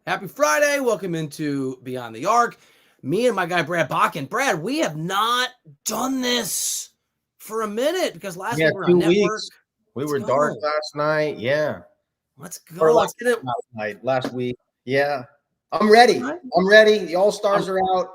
Happy Friday. Welcome into Beyond the Arc. Me and my guy, Brad Botkin. Brad, we have not done this for a minute because last week we were on 2 network. weeks. We were dark last night. Yeah. Let's go. Or last week. Yeah. I'm ready. Right. I'm ready. The All-Stars are out.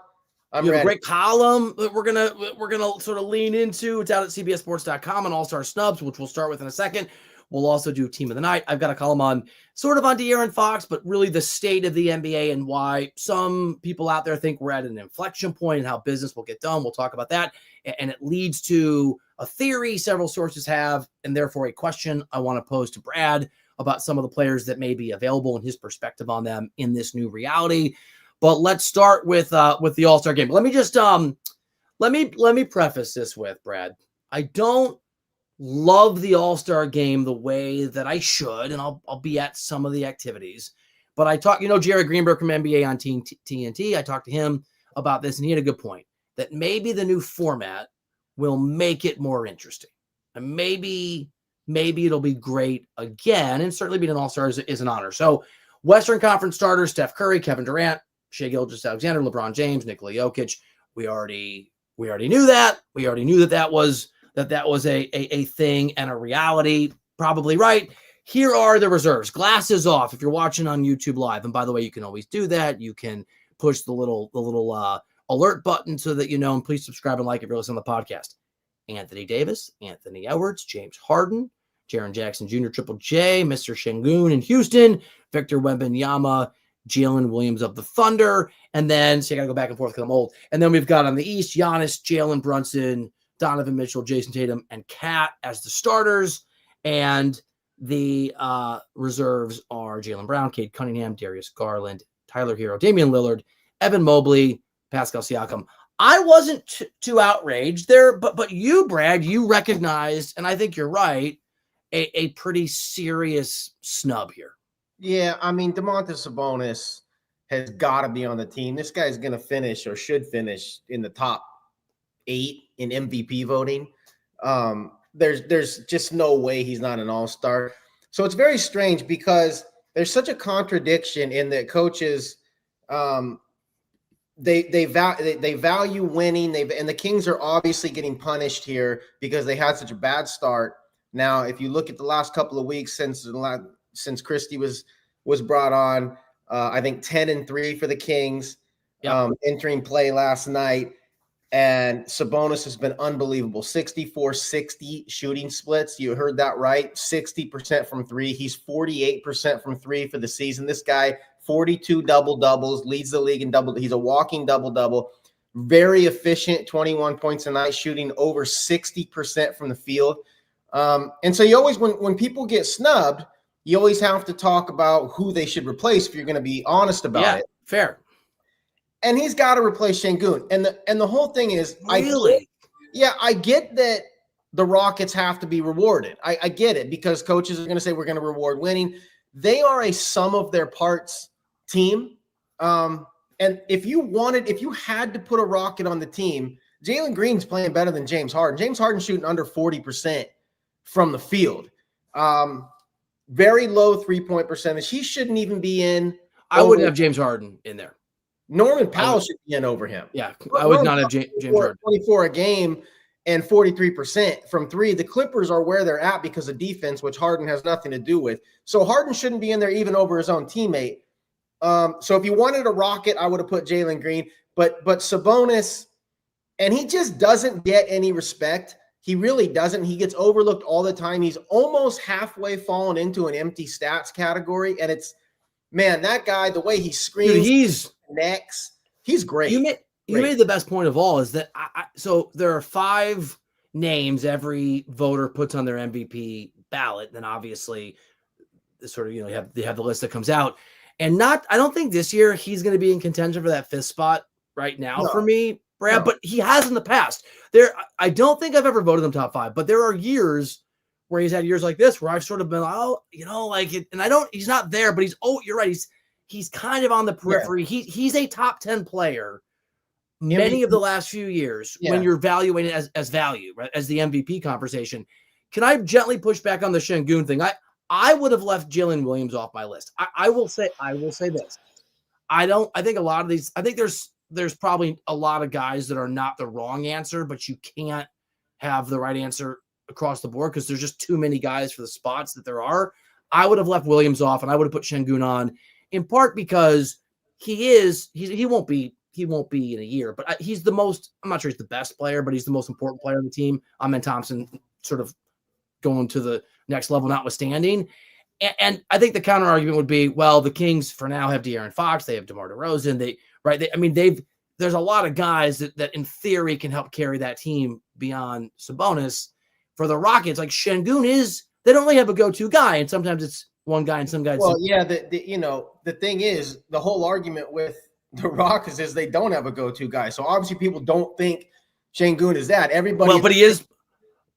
I'm you have ready. a great column that we're gonna sort of lean into. It's out at cbssports.com and All-Star Snubs, which we'll start with in a second. We'll also do Team of the Night. I've got a column on De'Aaron Fox, but really the state of the NBA and why some people out there think we're at an inflection point and how business will get done. We'll talk about that. And it leads to a theory several sources have, and therefore a question I want to pose to Brad about some of the players that may be available and his perspective on them in this new reality. But let's start with the All-Star game. Let me just let me preface this with, Brad. I don't love the All-Star game the way that I should, and I'll be at some of the activities. But I talked, Jared Greenberg from NBA on TNT. I talked to him about this, and he had a good point that maybe the new format will make it more interesting. And maybe it'll be great again, and certainly being an All-Star is an honor. So Western Conference starters, Steph Curry, Kevin Durant, Shai Gilgeous-Alexander, LeBron James, Nikola Jokic. We already knew that. We already knew that was a thing and a reality. Probably right. Here are the reserves. Glasses off if you're watching on YouTube Live. And by the way, you can always do that. You can push the little alert button so that you know, and please subscribe and like if you're listening to the podcast. Anthony Davis, Anthony Edwards, James Harden, Jaren Jackson Jr., Triple J, Mr. Şengün in Houston, Victor Wembanyama, Jalen Williams of the Thunder, and then, so I got to go back and forth because I'm old. And then we've got on the East, Giannis, Jalen Brunson, Donovan Mitchell, Jason Tatum, and Kat as the starters. And the reserves are Jaylen Brown, Cade Cunningham, Darius Garland, Tyler Hero, Damian Lillard, Evan Mobley, Pascal Siakam. I wasn't too outraged there, but you, Brad, you recognized, and I think you're right, a pretty serious snub here. Yeah, I mean, Domantas Sabonis has got to be on the team. This guy's going to finish or should finish in the top 8 in MVP voting. There's just no way he's not an all-star. So it's very strange because there's such a contradiction in that coaches they value winning. And the Kings are obviously getting punished here because they had such a bad start. Now, if you look at the last couple of weeks since Christie was brought on, I think 10-3 for the Kings, entering play last night. And Sabonis has been unbelievable. 64-60 shooting splits. You heard that right. 60% from three. He's 48% from three for the season. This guy, 42 double-doubles, leads the league in double. He's a walking double-double. Very efficient, 21 points a night, shooting over 60% from the field. And so you always, when people get snubbed, you always have to talk about who they should replace if you're going to be honest about it. Fair. And he's got to replace Şengün. And the whole thing is, really? I get that the Rockets have to be rewarded. I get it because coaches are going to say we're going to reward winning. They are a sum of their parts team. And if you had to put a Rocket on the team, Jalen Green's playing better than James Harden. James Harden's shooting under 40% from the field. Very low 3-point percentage. He shouldn't even be in. I wouldn't have James Harden in there. Norman Powell should be in over him. Yeah, I would not have James Harden. 24 a game and 43% from three. The Clippers are where they're at because of defense, which Harden has nothing to do with. So Harden shouldn't be in there even over his own teammate. So if you wanted a Rocket, I would have put Jalen Green. But Sabonis, and he just doesn't get any respect. He really doesn't. He gets overlooked all the time. He's almost halfway fallen into an empty stats category. And it's, man, that guy, the way he screams, he's great. You made the best point of all is that so there are 5 names every voter puts on their MVP ballot. Then obviously sort of, you have the list that comes out. And I don't think this year he's going to be in contention for that 5th spot right now for me, Brad, but he has in the past. I don't think I've ever voted him top 5, but there are years where he's had years like this where I've sort of been, and he's not there, but you're right. He's kind of on the periphery. Yeah. He's a top 10 player many of the last few years when you're evaluating it as value, right? As the MVP conversation. Can I gently push back on the Şengün thing? I would have left Jalen Williams off my list. I will say this. I think a lot of these, I think there's probably a lot of guys that are not the wrong answer, but you can't have the right answer across the board because there's just too many guys for the spots that there are. I would have left Williams off and I would have put Şengün on, in part because he won't be in a year, but he's the most, I'm not sure he's the best player, but he's the most important player on the team. Amen Thompson sort of going to the next level notwithstanding. And I think the counter argument would be, well, the Kings for now have De'Aaron Fox, they have DeMar DeRozan, there's a lot of guys that in theory can help carry that team beyond Sabonis. For the Rockets, like Şengün they don't really have a go-to guy, and sometimes it's one guy and some guys. Well, yeah, the thing is, the whole argument with the Rockets is they don't have a go-to guy. So obviously people don't think Şengün is that. Everybody, well, but he is.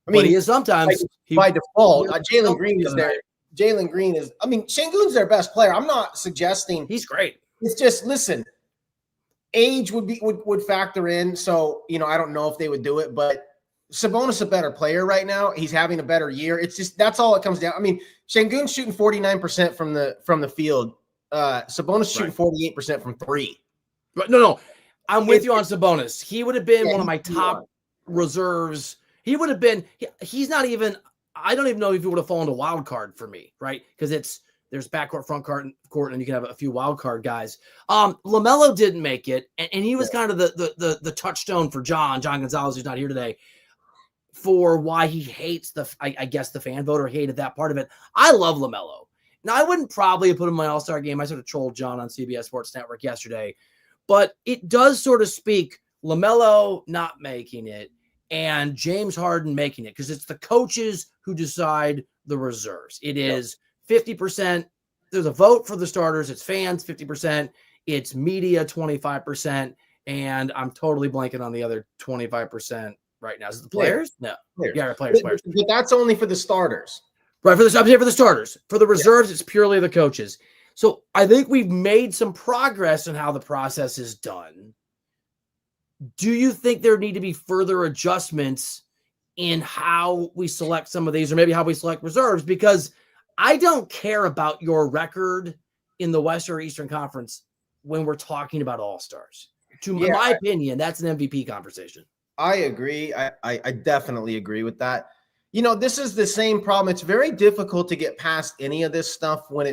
I mean, he is sometimes by default. Jalen Green is there. Jalen Green is. I mean, Şengün's their best player. I'm not suggesting he's great. It's just, listen, age would factor in. So I don't know if they would do it, but Sabonis a better player right now. He's having a better year. It's just, that's all it comes down. I mean, Şengün's shooting 49% from the field. Sabonis shooting 48% from three. No, I'm with you on Sabonis. He would have been one of my top reserves. He would have been. He's not even. I don't even know if he would have fallen to wild card for me, right? Because there's backcourt, front court, and you can have a few wild card guys. LaMelo didn't make it, and he was kind of the touchstone for John Gonzalez, who's not here today, for why he hates I guess the fan vote or hated that part of it. I love LaMelo. Now, I wouldn't probably have put him in my All-Star game. I sort of trolled John on CBS Sports Network yesterday, but it does sort of speak LaMelo not making it and James Harden making it, because it's the coaches who decide the reserves. It is 50%. There's a vote for the starters. It's fans, 50%. It's media, 25%. And I'm totally blanking on the other 25% right now. Is it the players? No. Players. Yeah, players. But that's only for the starters. Right, I'm here for the starters. For the reserves, It's purely the coaches. So I think we've made some progress in how the process is done. Do you think there need to be further adjustments in how we select some of these, or maybe how we select reserves? Because I don't care about your record in the West or Eastern Conference when we're talking about all-stars. In my opinion, that's an MVP conversation. I agree. I definitely agree with that. This is the same problem. It's very difficult to get past any of this stuff when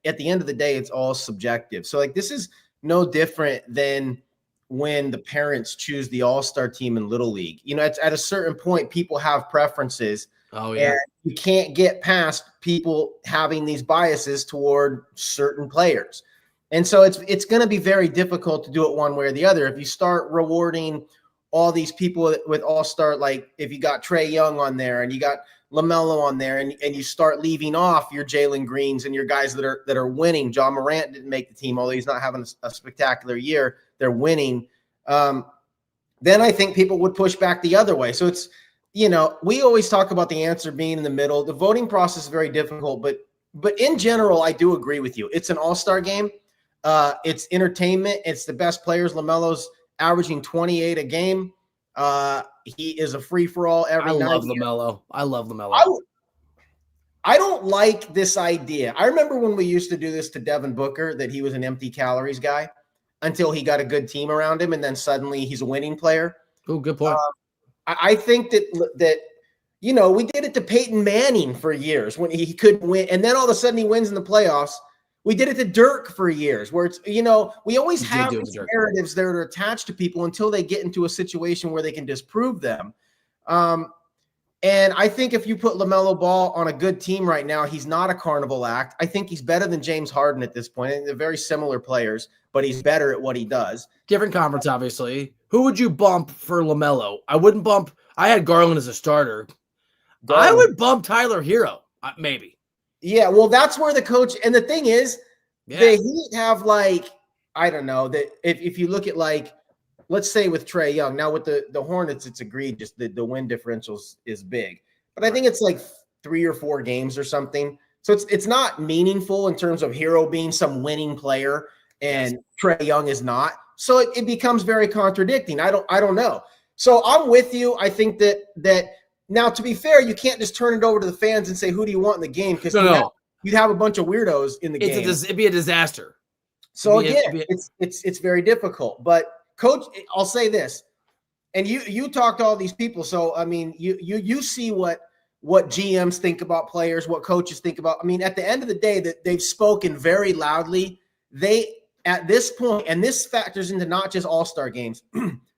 at the end of the day, it's all subjective. So this is no different than when the parents choose the all-star team in Little League. At a certain point, people have preferences. Oh, yeah. And you can't get past people having these biases toward certain players. And so it's going to be very difficult to do it one way or the other. If you start rewarding all these people with all-star, like if you got Trae Young on there and you got LaMelo on there, and you start leaving off your Jalen Greens and your guys that are winning. John Morant didn't make the team, although he's not having a spectacular year. They're winning. Then I think people would push back the other way. So it's, we always talk about the answer being in the middle. The voting process is very difficult, but in general, I do agree with you. It's an all-star game. It's entertainment. It's the best players. LaMelo's averaging 28 a game. He is a free-for-all every night. I love LaMelo. I don't like this idea. I remember when we used to do this to Devin Booker, that he was an empty calories guy until he got a good team around him, and then suddenly he's a winning player. Oh, good point. I think that we did it to Peyton Manning for years when he couldn't win, and then all of a sudden he wins in the playoffs. We did it to Dirk for years, where it's, we always have these narratives that are attached to people until they get into a situation where they can disprove them. And I think if you put LaMelo Ball on a good team right now, he's not a carnival act. I think he's better than James Harden at this point. And they're very similar players, but he's better at what he does. Different conference, obviously. Who would you bump for LaMelo? I had Garland as a starter. I would bump Tyler Hero, maybe. Yeah, well, that's where the coach, and the thing is, the Heat have I don't know, that if you look at let's say with Trae Young, now with the Hornets, it's egregious. The win differential is big, but I think it's 3 or 4 games or something. So it's not meaningful in terms of Hero being some winning player and Trae Young is not. So it becomes very contradicting. I don't know. So I'm with you. I think that. Now, to be fair, you can't just turn it over to the fans and say, who do you want in the game? Because you'd have a bunch of weirdos in the game. It'd be a disaster. So again, it's very difficult. But coach, I'll say this, and you talk to all these people, so I mean, you see what GMs think about players, what coaches think about. I mean, at the end of the day, that they've spoken very loudly. They at this point, and this factors into not just all-star games,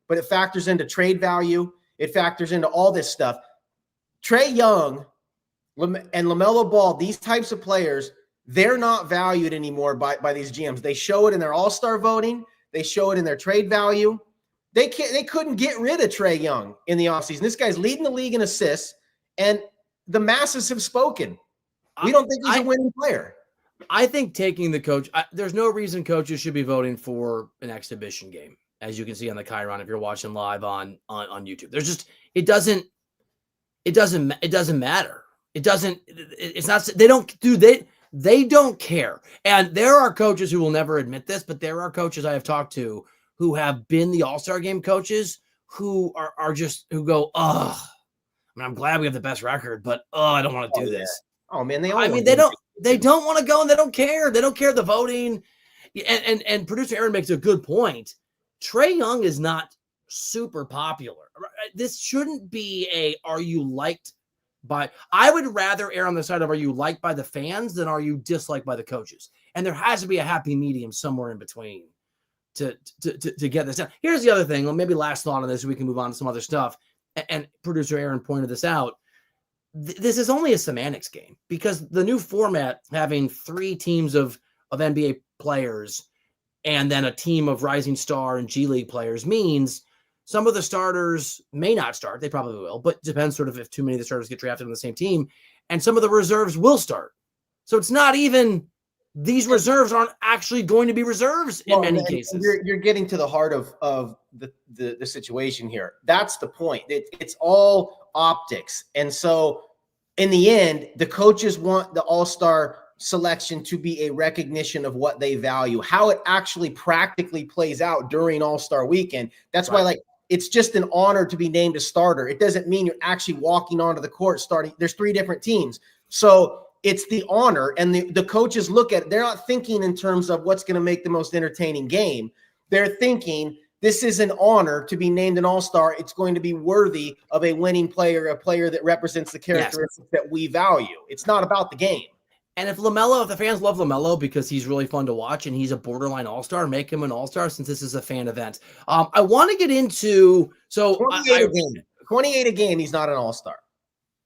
but it factors into trade value. It factors into all this stuff. Trae Young and LaMelo Ball, these types of players, they're not valued anymore by these GMs. They show it in their all-star voting. They show it in their trade value. They couldn't get rid of Trae Young in the offseason. This guy's leading the league in assists, and the masses have spoken. We don't think he's a winning player. I think taking the coach, there's no reason coaches should be voting for an exhibition game, as you can see on the Chiron if you're watching live on YouTube. There's just it doesn't matter. It's not, they don't care. And there are coaches who will never admit this, but there are coaches I have talked to who have been the All-Star game coaches who who go, I mean, I'm glad we have the best record, but I don't want to do this. Oh man, they don't want to go, and they don't care. They don't care the voting. And producer Aaron makes a good point. Trae Young is not super popular. This shouldn't be are you liked by, I would rather err on the side of, are you liked by the fans than are you disliked by the coaches? And there has to be a happy medium somewhere in between to get this done. Here's the other thing. Well, maybe last thought on this, we can move on to some other stuff. And producer Aaron pointed this out. This is only a semantics game, because the new format, having 3 teams of NBA players and then a team of rising star and G League players, means some of the starters may not start. They probably will, but depends sort of if too many of the starters get drafted on the same team, and some of the reserves will start. So it's not even, these reserves aren't actually going to be reserves in many cases. You're getting to the heart of the situation here. That's the point. It's all optics. And so in the end, the coaches want the all-star selection to be a recognition of what they value, how it actually practically plays out during All-Star weekend. That's why, like, it's just an honor to be named a starter. It doesn't mean you're actually walking onto the court starting. There's 3 different teams. So it's the honor, and the coaches look at it. They're not thinking in terms of what's going to make the most entertaining game. They're thinking, this is an honor to be named an all-star. It's going to be worthy of a winning player, a player that represents the characteristics that we value. It's not about the game. And if the fans love LaMelo because he's really fun to watch and he's a borderline all-star, make him an all-star, since this is a fan event. I want to get into, 28 a game, he's not an all-star.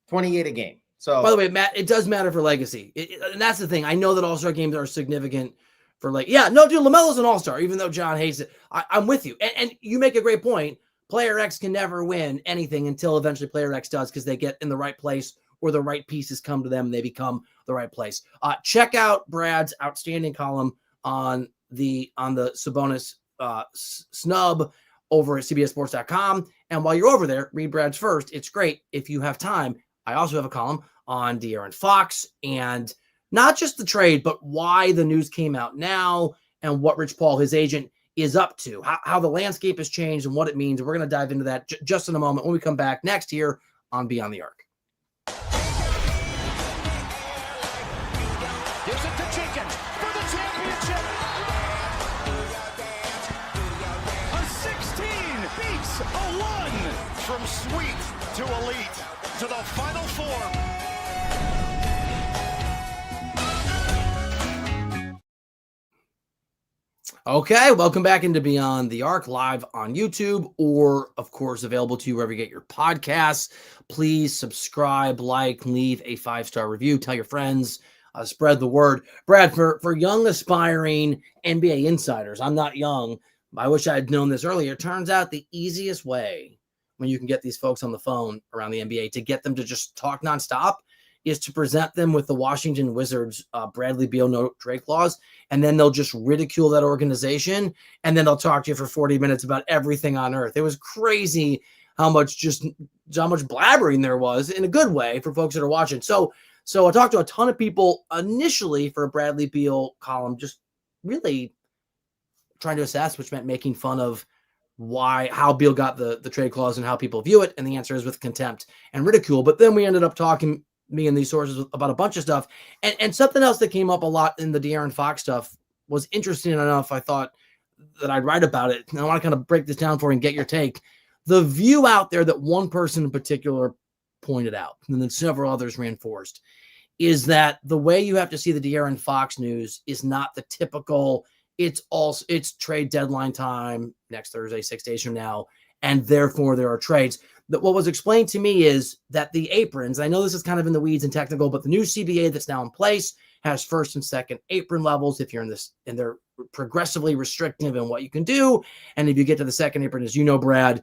28 a game. So, by the way, Matt, it does matter for legacy. And that's the thing. I know that all-star games are significant for, like, LaMelo's an all-star, even though John hates it. I'm with you. And you make a great point. Player X can never win anything until eventually Player X does, because they get in the right place or the right pieces come to them and they become the right place. Check out Brad's outstanding column on the Sabonis snub over at CBSSports.com. And while you're over there, read Brad's first. It's great if you have time. I also have a column on De'Aaron Fox, and not just the trade, but why the news came out now and what Rich Paul, his agent, is up to, how the landscape has changed and what it means. We're going to dive into that just in a moment when we come back next here on Beyond the Arc. Gives it to Jenkins for the championship. A 16 beats a 1. From sweet to elite to the Final Four. Okay, welcome back into Beyond the Arc, live on YouTube, or, of course, available to you wherever you get your podcasts. Please subscribe, leave a 5-star review, tell your friends, spread the word. Brad, for young, aspiring NBA insiders, I'm not young, I wish I had known this earlier. Turns out the easiest way when you can get these folks on the phone around the NBA to get them to just talk nonstop is to present them with the Washington Wizards Bradley Beal no trade clause, and then they'll just ridicule that organization, and then they'll talk to you for 40 minutes about everything on earth. It was crazy how much blabbering there was, in a good way, for folks that are watching. So I talked to a ton of people initially for a Bradley Beal column, just really trying to assess, which meant making fun of how Beal got the trade clause and how people view it. And the answer is with contempt and ridicule. But then we ended up talking, me and these sources, about a bunch of stuff. And something else that came up a lot in the De'Aaron Fox stuff was interesting enough, I thought that I'd write about it. And I want to kind of break this down for you and get your take. The view out there that one person in particular pointed out, and then several others reinforced, is that the way you have to see the De'Aaron Fox news is not the typical, it's trade deadline time next Thursday, 6 days from now, and therefore there are trades. That what was explained to me is that the aprons, I know this is kind of in the weeds and technical, but the new CBA that's now in place has first and second apron levels. If you're in this, and they're progressively restrictive in what you can do. And if you get to the second apron, as you know, Brad,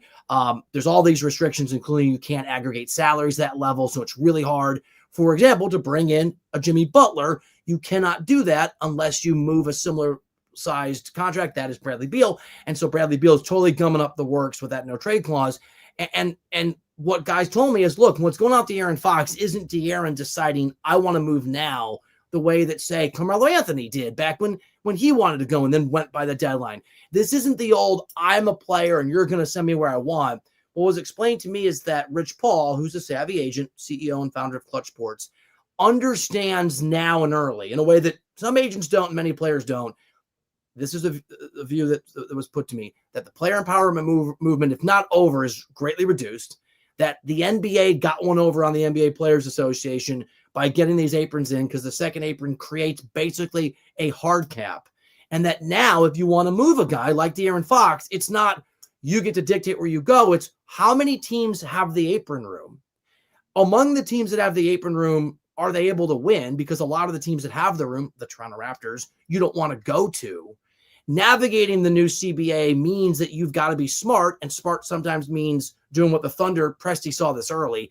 there's all these restrictions, including you can't aggregate salaries that level. So it's really hard, for example, to bring in a Jimmy Butler. You cannot do that unless you move a similar sized contract. That is Bradley Beal. And so Bradley Beal is totally gumming up the works with that no trade clause. And what guys told me is, look, what's going on with De'Aaron Fox isn't De'Aaron deciding I want to move now the way that, say, Carmelo Anthony did back when he wanted to go and then went by the deadline. This isn't the old, I'm a player and you're going to send me where I want. What was explained to me is that Rich Paul, who's a savvy agent, CEO and founder of Clutch Sports, understands now and early in a way that some agents don't and many players don't. This is a view that was put to me, that the player empowerment movement, if not over, is greatly reduced, that the NBA got one over on the NBA Players Association by getting these aprons in, because the second apron creates basically a hard cap. And that now, if you want to move a guy like De'Aaron Fox, it's not you get to dictate where you go. It's how many teams have the apron room. Among the teams that have the apron room, are they able to win? Because a lot of the teams that have the room, the Toronto Raptors, you don't want to go to. Navigating the new CBA means that you've got to be smart, and smart sometimes means doing what the Thunder, Presti saw this early,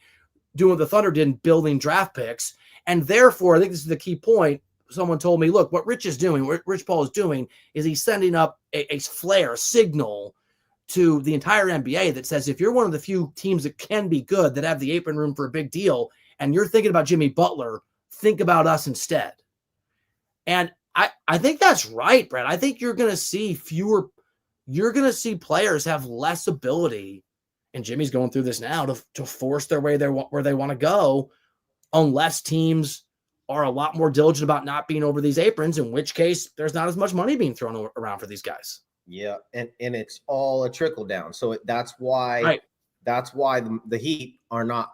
doing what the Thunder did in building draft picks. And therefore, I think this is the key point. Someone told me, look, what Rich is doing, what Rich Paul is doing, is he's sending up a flare, a signal to the entire NBA that says, if you're one of the few teams that can be good, that have the apron room for a big deal, and you're thinking about Jimmy Butler, think about us instead. And I think that's right, Brad. I think you're going to see players have less ability, and Jimmy's going through this now, to force their way there where they want to go, unless teams are a lot more diligent about not being over these aprons, in which case there's not as much money being thrown around for these guys. Yeah, and it's all a trickle down. So that's why the Heat are not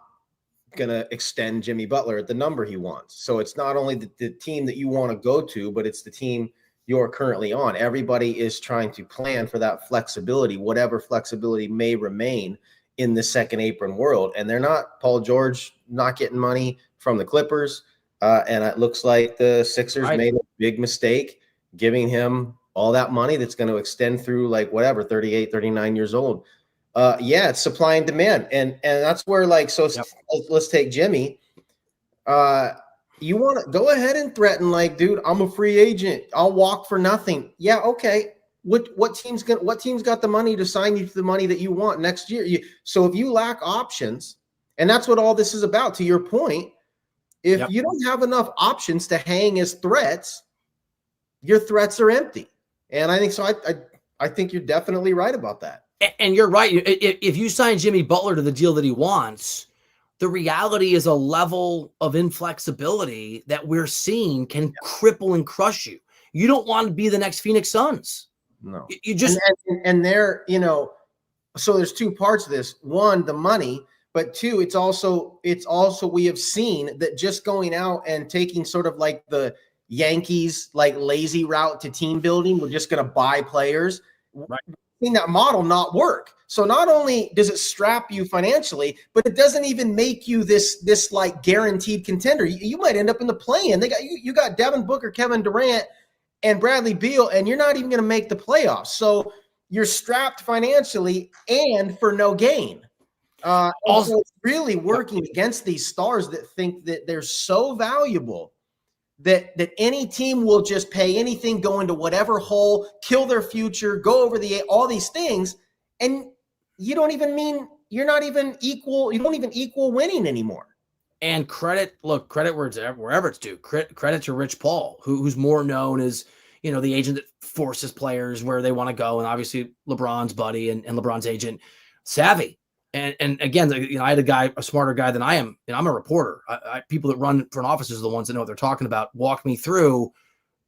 going to extend Jimmy Butler at the number he wants. So it's not only the team that you want to go to, but it's the team you're currently on. Everybody is trying to plan for that flexibility, whatever flexibility may remain in the second apron world. And they're not, Paul George not getting money from the Clippers. And it looks like the Sixers made a big mistake giving him all that money that's going to extend through 38, 39 years old. It's supply and demand. And that's where let's take Jimmy. You want to go ahead and threaten, dude, I'm a free agent. I'll walk for nothing. Yeah. Okay. What team's got the money to sign you to the money that you want next year? So if you lack options, and that's what all this is about, to your point, if you don't have enough options to hang as threats, your threats are empty. And I think so. I think you're definitely right about that. And you're right. If you sign Jimmy Butler to the deal that he wants, the reality is a level of inflexibility that we're seeing can cripple and crush you. You don't want to be the next Phoenix Suns. No. You just and they're, so there's two parts of this. One, the money, but two, it's also we have seen that just going out and taking sort of like the Yankees lazy route to team building, we're just going to buy players. Right. Seen that model not work. So not only does it strap you financially, but it doesn't even make you this guaranteed contender. You might end up in the play-in. You got Devin Booker, Kevin Durant, and Bradley Beal, and you're not even going to make the playoffs. So you're strapped financially and for no gain. Also, it's really working against these stars that think that they're so valuable that any team will just pay anything, go into whatever hole, kill their future, go over all these things, and you're not even equal. You don't even equal winning anymore. And credit wherever it's due. Credit to Rich Paul, who's more known as the agent that forces players where they want to go, and obviously LeBron's buddy and LeBron's agent, savvy. And again, I had a smarter guy than I am. I'm a reporter. People that run front offices are the ones that know what they're talking about. Walk me through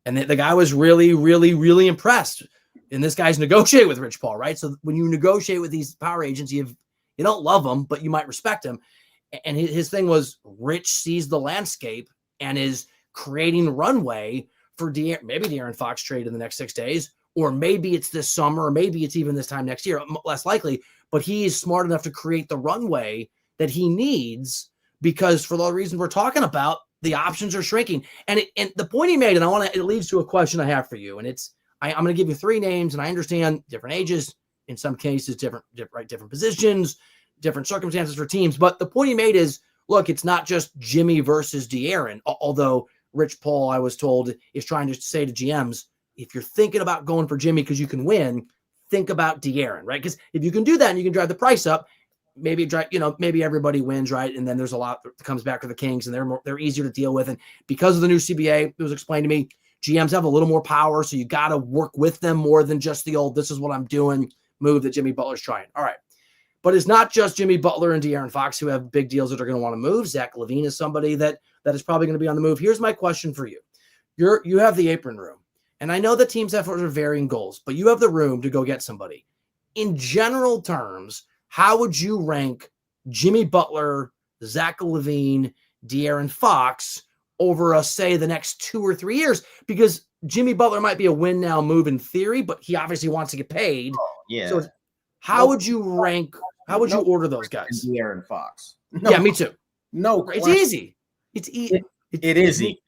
And the guy was really, really, really impressed. And this guy's negotiated with Rich Paul, right? So when you negotiate with these power agents, you don't love them, but you might respect them. And his thing was Rich sees the landscape and is creating runway for maybe De'Aaron Fox trade in the next 6 days, or maybe it's this summer, or maybe it's even this time next year, less likely. But he is smart enough to create the runway that he needs because for the reason we're talking about, the options are shrinking. And the point he made, and it leads to a question I have for you. And I'm going to give you 3 names, and I understand different ages, in some cases, different positions, different circumstances for teams. But the point he made is, look, it's not just Jimmy versus De'Aaron, although Rich Paul, I was told, is trying to say to GMs, if you're thinking about going for Jimmy because you can win, think about De'Aaron, right? Because if you can do that and you can drive the price up, maybe everybody wins, right? And then there's a lot that comes back to the Kings, and they're easier to deal with. And because of the new CBA, it was explained to me, GMs have a little more power, so you got to work with them more than just the old, this is what I'm doing move that Jimmy Butler's trying. All right. But it's not just Jimmy Butler and De'Aaron Fox who have big deals that are going to want to move. Zach LaVine is somebody that is probably going to be on the move. Here's my question for you. You have the apron room. And I know that teams have varying goals, but you have the room to go get somebody. In general terms, how would you rank Jimmy Butler, Zach LaVine, De'Aaron Fox over, say, the next 2 or 3 years? Because Jimmy Butler might be a win now move in theory, but he obviously wants to get paid. Oh, yeah. So how would you rank? How would you order those guys? De'Aaron Fox. Yeah, me too. No, it's easy. It's easy. It is easy.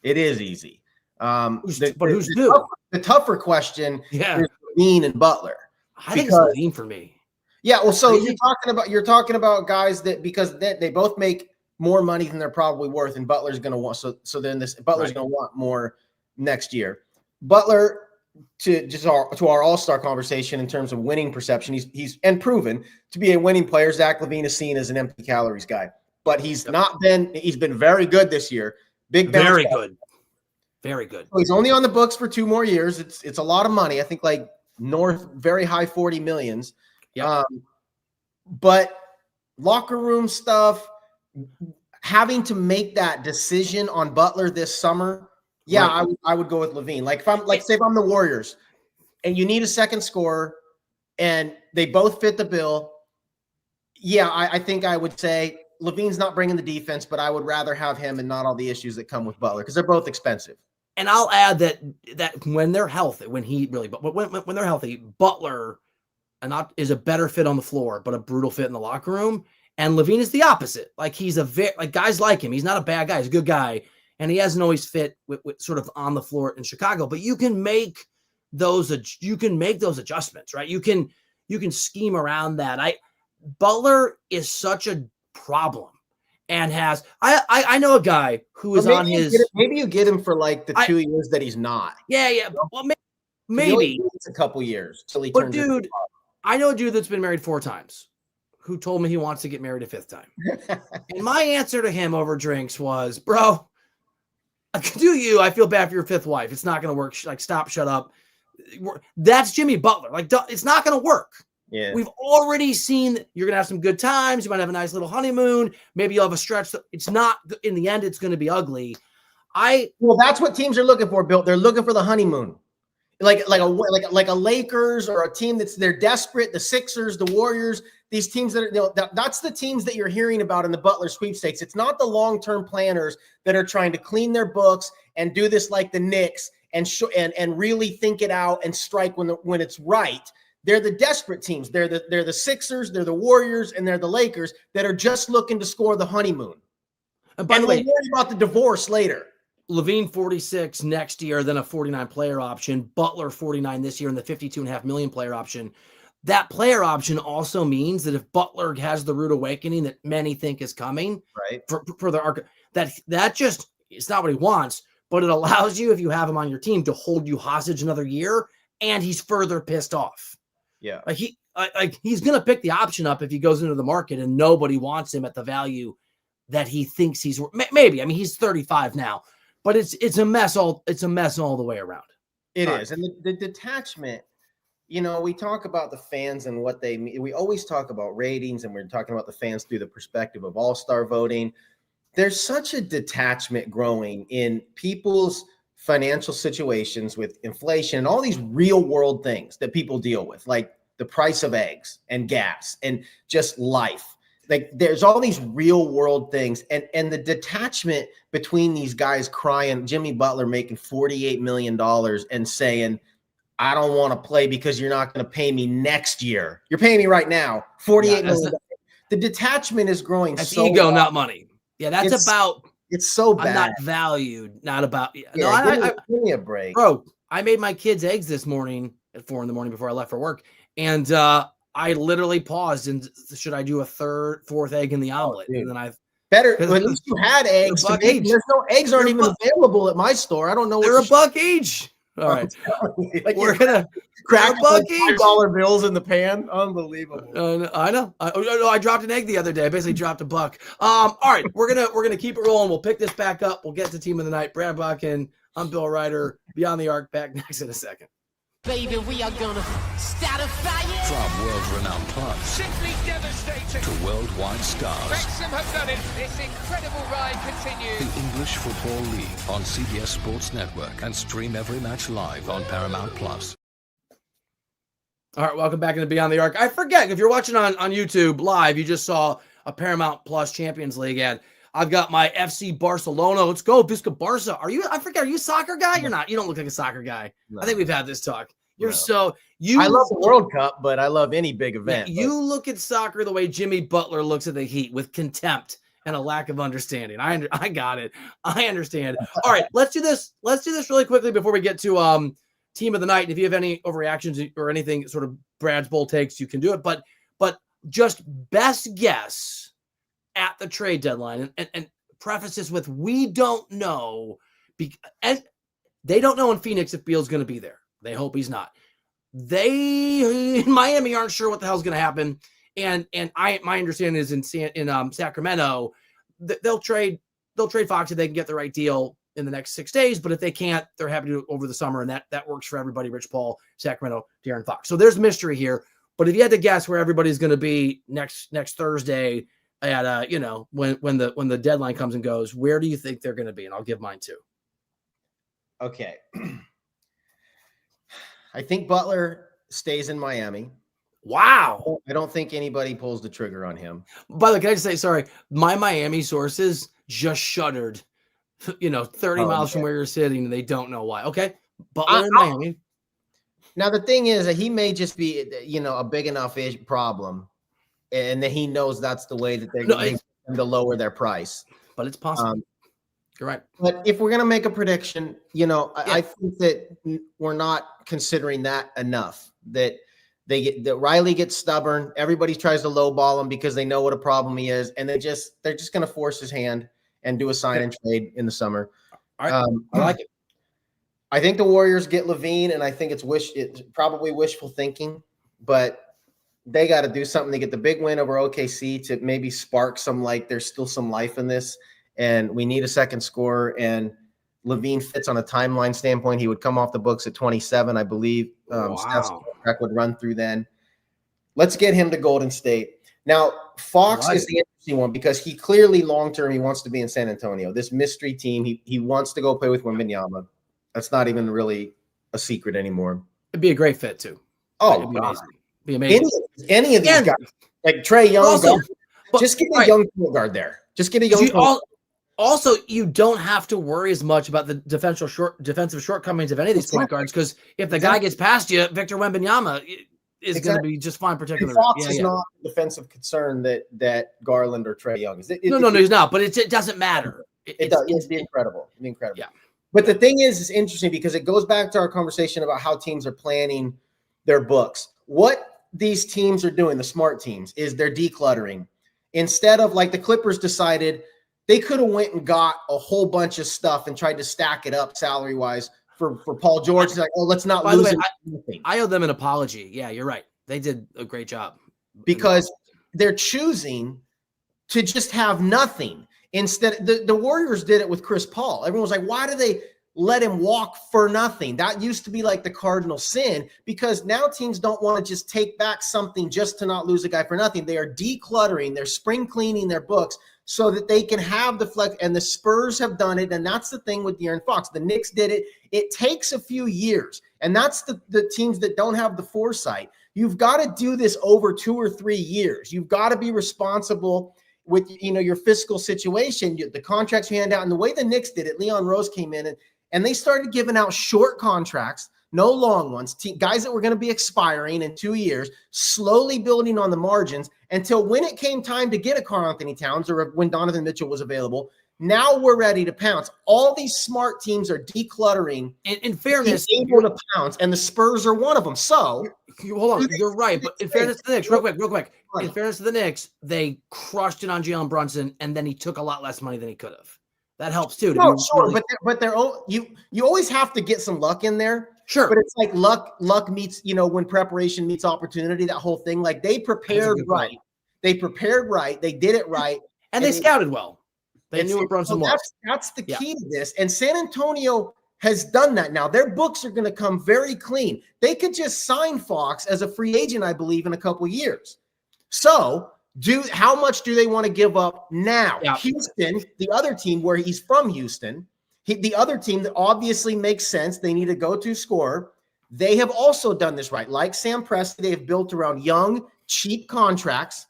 It is easy. Who's new? The tougher question is LaVine and Butler. I think it's LaVine for me. Yeah, well, so you're talking about guys that because they both make more money than they're probably worth, and Butler's going to want Butler's going to want more next year. Butler, to our All-Star conversation in terms of winning perception, he's and proven to be a winning player. Zach LaVine is seen as an empty calories guy, but he's been very good this year. Very good. So he's only on the books for 2 more years. It's a lot of money. I think like very high 40 millions. Yeah. But locker room stuff, having to make that decision on Butler this summer. Yeah, right. I would go with LaVine. Like if I'm the Warriors and you need a second scorer and they both fit the bill. Yeah, I think I would say LaVine's not bringing the defense, but I would rather have him and not all the issues that come with Butler because they're both expensive. And I'll add that when they're healthy, when they're healthy, Butler is a better fit on the floor, but a brutal fit in the locker room. And LaVine is the opposite. Like he's guys like him. He's not a bad guy. He's a good guy. And he hasn't always fit with sort of on the floor in Chicago, but you can make those adjustments, right? You can scheme around that. Butler is such a problem and I know a guy who is on his. Maybe you get him for like the 2 years that he's not. Yeah. Well, maybe it's a couple years till he but turns. Dude, I know a dude that's been married 4 times who told me he wants to get married a 5th time. And my answer to him over drinks was, bro, do you? I feel bad for your 5th wife. It's not going to work. Like, stop, shut up. That's Jimmy Butler. Like, it's not going to work. Yeah. We've already seen you're going to have some good times. You might have a nice little honeymoon. Maybe you'll have a stretch. It's not, in the end, it's going to be ugly. Well, that's what teams are looking for, Bill. They're looking for the honeymoon. Like a Lakers or a team they're desperate. The Sixers, the Warriors, these teams that's the teams that you're hearing about in the Butler sweepstakes. It's not the long-term planners that are trying to clean their books and do this like the Knicks and really think it out and strike when it's right. They're the desperate teams. They're the Sixers, they're the Warriors, and they're the Lakers that are just looking to score the honeymoon. And by the way, worry about the divorce later. LaVine 46 next year, then a 49 player option. Butler 49 this year, and the 52.5 million player option. That player option also means that if Butler has the rude awakening that many think is coming, right, for the arc, that just it's not what he wants, but it allows you, if you have him on your team, to hold you hostage another year, and he's further pissed off. Yeah, he's gonna pick the option up if he goes into the market and nobody wants him at the value that he thinks he's maybe. I mean, he's 35 now. But it's a mess all the way around. It is. And the detachment, we talk about the fans and what they mean. We always talk about ratings, and we're talking about the fans through the perspective of all-star voting. There's such a detachment growing in people's financial situations, with inflation and all these real world things that people deal with, like the price of eggs and gas and just life. Like there's all these real world things, and the detachment between these guys crying, Jimmy Butler making $48 million and saying, I don't want to play because you're not going to pay me next year. You're paying me right now, $48 million. The detachment is growing. That's so ego, loud. not money. Yeah, that's about. It's so bad. I'm not valued, not about. Yeah, no, give me a break, bro. I made my kids eggs this morning at 4 a.m. before I left for work, and I literally paused and should I do a fourth egg in the omelet? And then better. At least you had eggs to make. There's no eggs aren't even available at my store. I don't know. They're $1 each. All right, like we're gonna crack $1 like $5 bills in the pan. Unbelievable. I know. I dropped an egg the other day. I basically dropped $1. All right, we're gonna keep it rolling. We'll pick this back up. We'll get to Team of the Night. Brad Botkin. I'm Bill Ryder. Beyond the Arc. Back next in a second. Baby, we are gonna start a fire. From world-renowned clubs Simply devastating. to worldwide stars. Wrexham have done it. This incredible ride continues. The English Football League on CBS Sports Network, and stream every match live on Paramount Plus. All right, welcome back into Beyond the Arc. I forget, if you're watching on YouTube live, you just saw a Paramount Plus Champions League ad. I've got my FC Barcelona. Let's go, Visca Barca. Are you a soccer guy? You're not. You don't look like a soccer guy. No. I think we've had this talk. I love the World Cup, but I love any big event. You look at soccer the way Jimmy Butler looks at the Heat, with contempt and a lack of understanding. I got it. I understand. All right, let's do this. Let's do this really quickly before we get to Team of the Night. If you have any overreactions or anything sort of Brad's bold takes, you can do it. But just best guess at the trade deadline, and preface this with, we don't know, and they don't know in Phoenix if Beal's going to be there. They hope he's not. They in Miami aren't sure what the hell's going to happen, and my understanding is in Sacramento, they'll trade Fox if they can get the right deal in the next 6 days. But if they can't, they're happy to do it over the summer, and that works for everybody. Rich Paul, Sacramento, De'Aaron Fox. So there's mystery here. But if you had to guess where everybody's going to be next Thursday at when the deadline comes and goes, where do you think they're going to be? And I'll give mine too. Okay. I think Butler stays in Miami. Wow. I don't think anybody pulls the trigger on him. By the way, can I just say, sorry, my Miami sources just shuddered, 30 miles from where you're sitting, and they don't know why. Okay. Butler in Miami. Now, the thing is that he may just be, a big enough problem, and that he knows that's the way that they're going to lower their price. But it's possible. You're right. But if we're going to make a prediction, I think that we're not considering that enough. That Riley gets stubborn. Everybody tries to lowball him because they know what a problem he is, and they're just going to force his hand and do a sign and trade in the summer. All right. I like it. I think the Warriors get LaVine, and I think it's probably wishful thinking, but they got to do something to get the big win over OKC to maybe spark there's still some life in this. And we need a second scorer, and LaVine fits on a timeline standpoint. He would come off the books at 27, I believe. Steph's contract would run through then. Let's get him to Golden State. Now, Fox is the interesting one because he clearly long-term, he wants to be in San Antonio. This mystery team, he wants to go play with Wembanyama. That's not even really a secret anymore. It'd be a great fit too. Oh, it'd be amazing. It'd be amazing. Any of these guys, like Trae Young, just get a young point guard there. Just get a young Also, you don't have to worry as much about the defensive shortcomings of any of these point guards, because if the guy gets past you, Victor Wembanyama is going to be just fine protecting the Fox is not a defensive concern that Garland or Trae Young is. No, he's not. But it doesn't matter. It'd be incredible. It'd be incredible. Yeah. But the thing is, it's interesting because it goes back to our conversation about how teams are planning their books. What these teams are doing, the smart teams, is they're decluttering. Instead of, like, the Clippers decided they could have went and got a whole bunch of stuff and tried to stack it up salary-wise for Paul George. It's like, let's not lose anything. I owe them an apology. Yeah, you're right. They did a great job. Because they're choosing to just have nothing. Instead, the Warriors did it with Chris Paul. Everyone was like, why do they let him walk for nothing? That used to be like the cardinal sin, because now teams don't want to just take back something just to not lose a guy for nothing. They are decluttering. They're spring cleaning their books so that they can have the flex. And the Spurs have done it, and that's the thing with De'Aaron Fox. The Knicks did it. It takes a few years, and that's the teams that don't have the foresight. You've got to do this over 2 or 3 years. You've got to be responsible with your fiscal situation, the contracts you hand out, and the way the Knicks did it. Leon Rose came in and they started giving out short contracts, no long ones, guys that were going to be expiring in 2 years, slowly building on the margins until when it came time to get a Karl-Anthony Towns or when Donovan Mitchell was available. Now we're ready to pounce. All these smart teams are decluttering. In fairness, able to pounce, and the Spurs are one of them. So hold on, you're right. But in fairness to the Knicks, real quick. In fairness to the Knicks, they crushed it on Jalen Brunson, and then he took a lot less money than he could have. That helps too. No, sure, but they're you always have to get some luck in there. Sure, but it's like luck meets when preparation meets opportunity. That whole thing, like they prepared right. Point. They prepared right. They did it right, and they scouted well. They knew what Brunson was. That's the key to this. And San Antonio has done that now. Their books are going to come very clean. They could just sign Fox as a free agent, I believe, in a couple of years. So how much do they want to give up now? Yeah. Houston, the other team where he's from Houston, the other team that obviously makes sense, they need a go-to scorer. They have also done this right. Like Sam Presti, they have built around young, cheap contracts.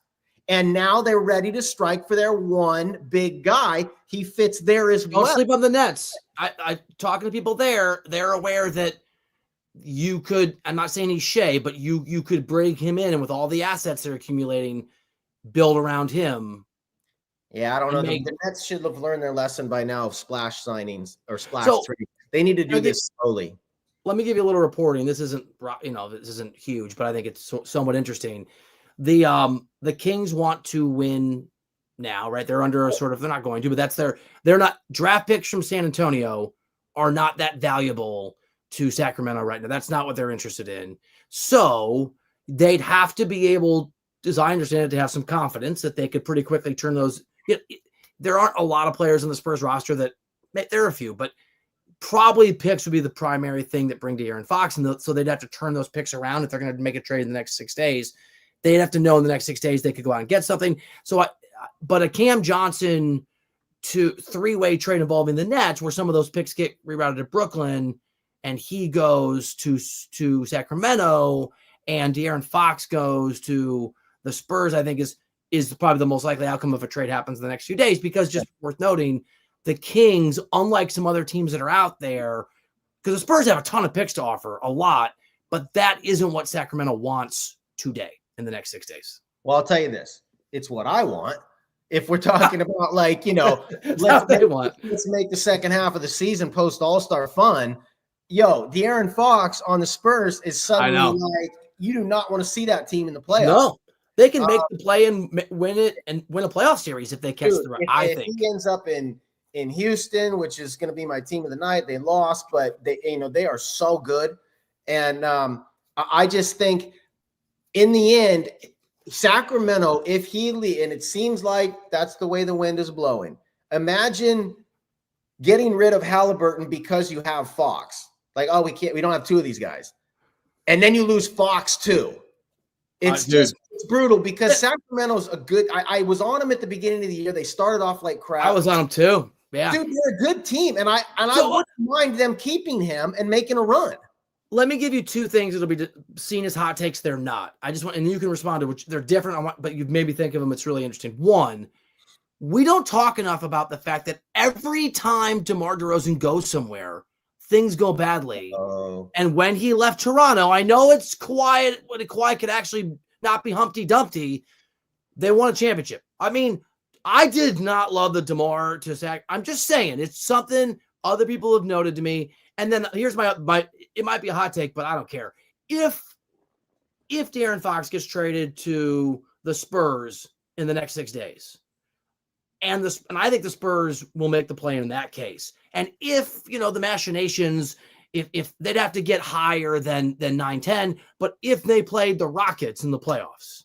And now they're ready to strike for their one big guy. He fits there as well. Don't sleep on the Nets. I talking to people there, they're aware that you could, I'm not saying he's Shea, but you could bring him in and with all the assets they're accumulating, build around him. Yeah, I don't know. The Nets should have learned their lesson by now of splash signings or splash trades. They need to do this slowly. Let me give you a little reporting. This isn't huge, but I think it's somewhat interesting. The Kings want to win now, right? They're under a sort of, they're not going to, but they're not, draft picks from San Antonio are not that valuable to Sacramento right now. That's not what they're interested in. So they'd have to be able, as I understand it, to have some confidence that they could pretty quickly turn those. There aren't a lot of players on the Spurs roster that, there are a few, but probably picks would be the primary thing that bring De'Aaron Fox. And so they'd have to turn those picks around if they're going to make a trade in the next 6 days. They'd have to know in the next 6 days they could go out and get something. But a Cam Johnson to 3-way trade involving the Nets, where some of those picks get rerouted to Brooklyn, and he goes to Sacramento, and De'Aaron Fox goes to the Spurs, I think is probably the most likely outcome if a trade happens in the next few days. Because just worth noting, the Kings, unlike some other teams that are out there, because the Spurs have a ton of picks to offer, a lot, but that isn't what Sacramento wants today. In the next 6 days. Well, I'll tell you this. It's what I want. If we're talking about let's make the second half of the season post All-Star fun. De'Aaron Fox on the Spurs is suddenly like, you do not want to see that team in the playoffs. No, they can make the play and win it and win a playoff series if they catch the right. I think he ends up in Houston, which is going to be my team of the night. They lost, but they are so good. And I just think, in the end, Sacramento, if and it seems like that's the way the wind is blowing. Imagine getting rid of Halliburton because you have Fox. Like, we don't have two of these guys. And then you lose Fox too. It's brutal because Sacramento's a good, I was on them at the beginning of the year. They started off like crap. I was on them too. Yeah. Dude, they're a good team. And I wouldn't mind them keeping him and making a run. Let me give you two things that'll be seen as hot takes. They're not. I just want, and you can respond to which they're different, but you maybe think of them. It's really interesting. One, we don't talk enough about the fact that every time DeMar DeRozan goes somewhere, things go badly. And when he left Toronto, I know it's quiet, but Kawhi could actually not be Humpty Dumpty. They won a championship. I mean, I did not love the DeMar to Sac. I'm just saying it's something other people have noted to me. And then here's my it might be a hot take, but I don't care. If De'Aaron Fox gets traded to the Spurs in the next 6 days, and I think the Spurs will make the play in that case. And if, the machinations, if they'd have to get higher than 9-10, but if they played the Rockets in the playoffs,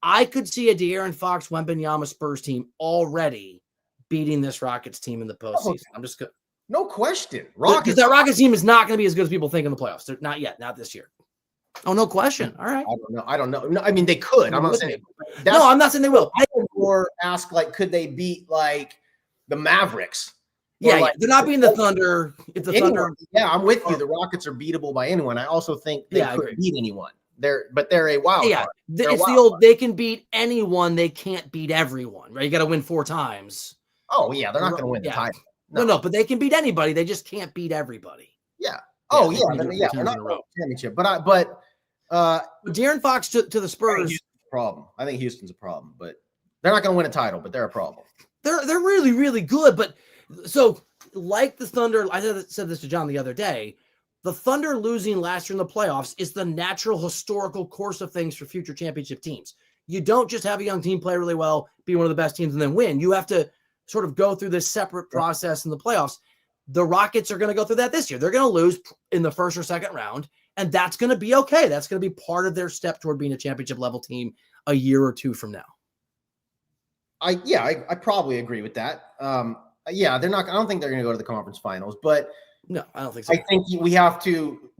I could see a De'Aaron Fox Wembanyama Spurs team already beating this Rockets team in the postseason. I'm just going. No question. Because that Rockets team is not going to be as good as people think in the playoffs. They're not yet, not this year. Oh, no question. All right. I don't know. No, I mean, they could. I'm not saying. No, I'm not saying they will. more ask like, could they beat like the Mavericks? Yeah, Like, they're not being the Thunder. If the anyone. Thunder, Yeah, I'm with you. The Rockets are beatable by anyone. I also think they could beat anyone. They're a wild card. It's the old. They can beat anyone. They can't beat everyone. Right? You got to win 4 times. Oh yeah, they're not going to win the title. No, but they can beat anybody. They just can't beat everybody. Yeah. Oh yeah, they're not going to championship. But De'Aaron Fox to the Spurs. Problem. I think Houston's a problem, but they're not going to win a title. But they're a problem. They're really, really good. But so like the Thunder, I said this to John the other day. The Thunder losing last year in the playoffs is the natural historical course of things for future championship teams. You don't just have a young team play really well, be one of the best teams, and then win. You have to sort of go through this separate process in the playoffs. The Rockets are going to go through that this year. They're going to lose in the first or second round, and that's going to be okay. That's going to be part of their step toward being a championship level team a year or two from now. I probably agree with that. They're not. I don't think they're going to go to the conference finals, but no, I don't think so. I think we have to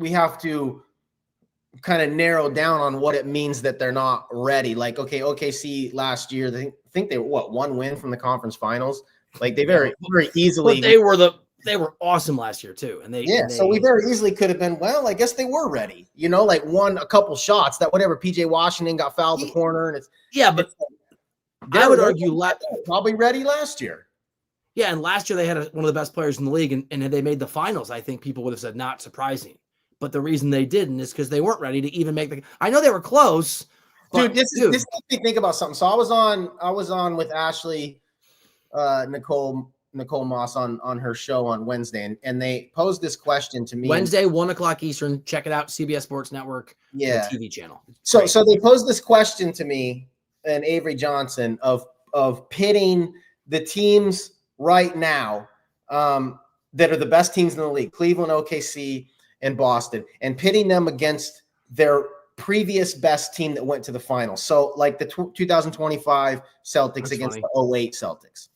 kind of narrow down on what it means that they're not ready. Like, okay, OKC last year, they think they were one win from the conference finals. Like they very easily. But they were awesome last year too, and so we very easily could have been. Well, I guess they were ready. Like won a couple shots that whatever. PJ Washington got fouled in the corner, and I would argue probably ready last year. Yeah, and last year they had one of the best players in the league, and they made the finals. I think people would have said not surprising, but the reason they didn't is because they weren't ready to even make the. I know they were close, dude. This makes me think about something. So I was on with Ashley, Nicole Moss on her show on Wednesday, and they posed this question to me. Wednesday, 1:00 Eastern. Check it out, CBS Sports Network, TV channel. So they posed this question to me and Avery Johnson of pitting the teams right now that are the best teams in the league, Cleveland, OKC, and Boston, and pitting them against their previous best team that went to the finals. So like the 2025 Celtics against the 08 Celtics.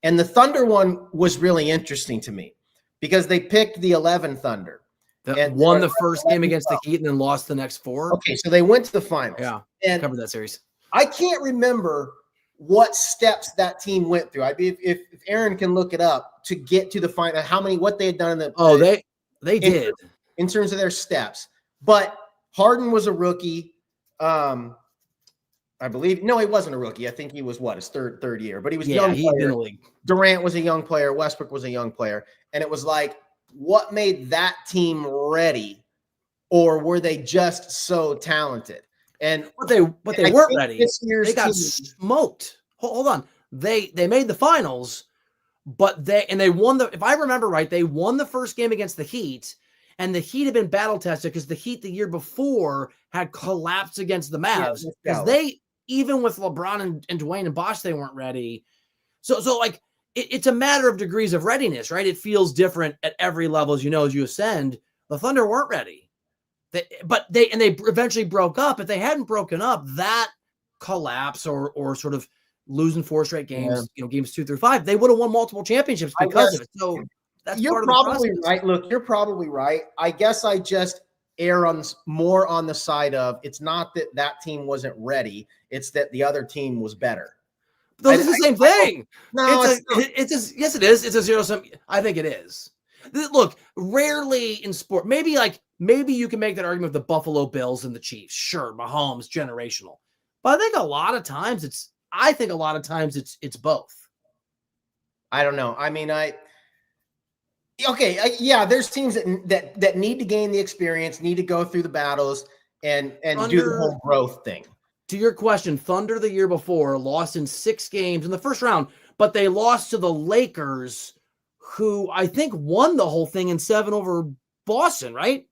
And the Thunder one was really interesting to me because they picked the 11 Thunder. And won the first game against the Heat and then lost the next 4. Okay, so they went to the finals. Yeah, and covered that series. I can't remember what steps that team went through. If Aaron can look it up to get to the final, what they had done in the they did in terms of their steps. But Harden was a rookie. I believe he wasn't a rookie. I think he was his third year, but he was young. He's in the league. Durant was a young player. Westbrook was a young player, and it was like, what made that team ready, or were they just so talented? And but they weren't ready. They got smoked. Hold on. They made the finals, but they won if I remember right, they won the first game against the Heat, and the Heat had been battle tested because the Heat the year before had collapsed against the Mavs. Because they, even with LeBron and Dwayne and Bosh, they weren't ready. So like it's a matter of degrees of readiness, right? It feels different at every level as you ascend. The Thunder weren't ready. They eventually broke up. If they hadn't broken up, that collapse or sort of losing 4 straight games, games 2 through 5, they would have won multiple championships because of it. So that's you're part probably of the right. Look, you're probably right. I guess I just err more on the side of it's not that team wasn't ready; it's that the other team was better. But those are the same thing. No, yes, it is. It's a zero-sum. I think it is. Look, rarely in sport, maybe you can make that argument with the Buffalo Bills and the Chiefs. Sure, Mahomes, generational. But I think a lot of times it's both. I don't know. I mean, there's teams that need to gain the experience, need to go through the battles and do the whole growth thing. To your question, Thunder the year before lost in 6 games in the first round, but they lost to the Lakers, who I think won the whole thing in 7 over Boston, right?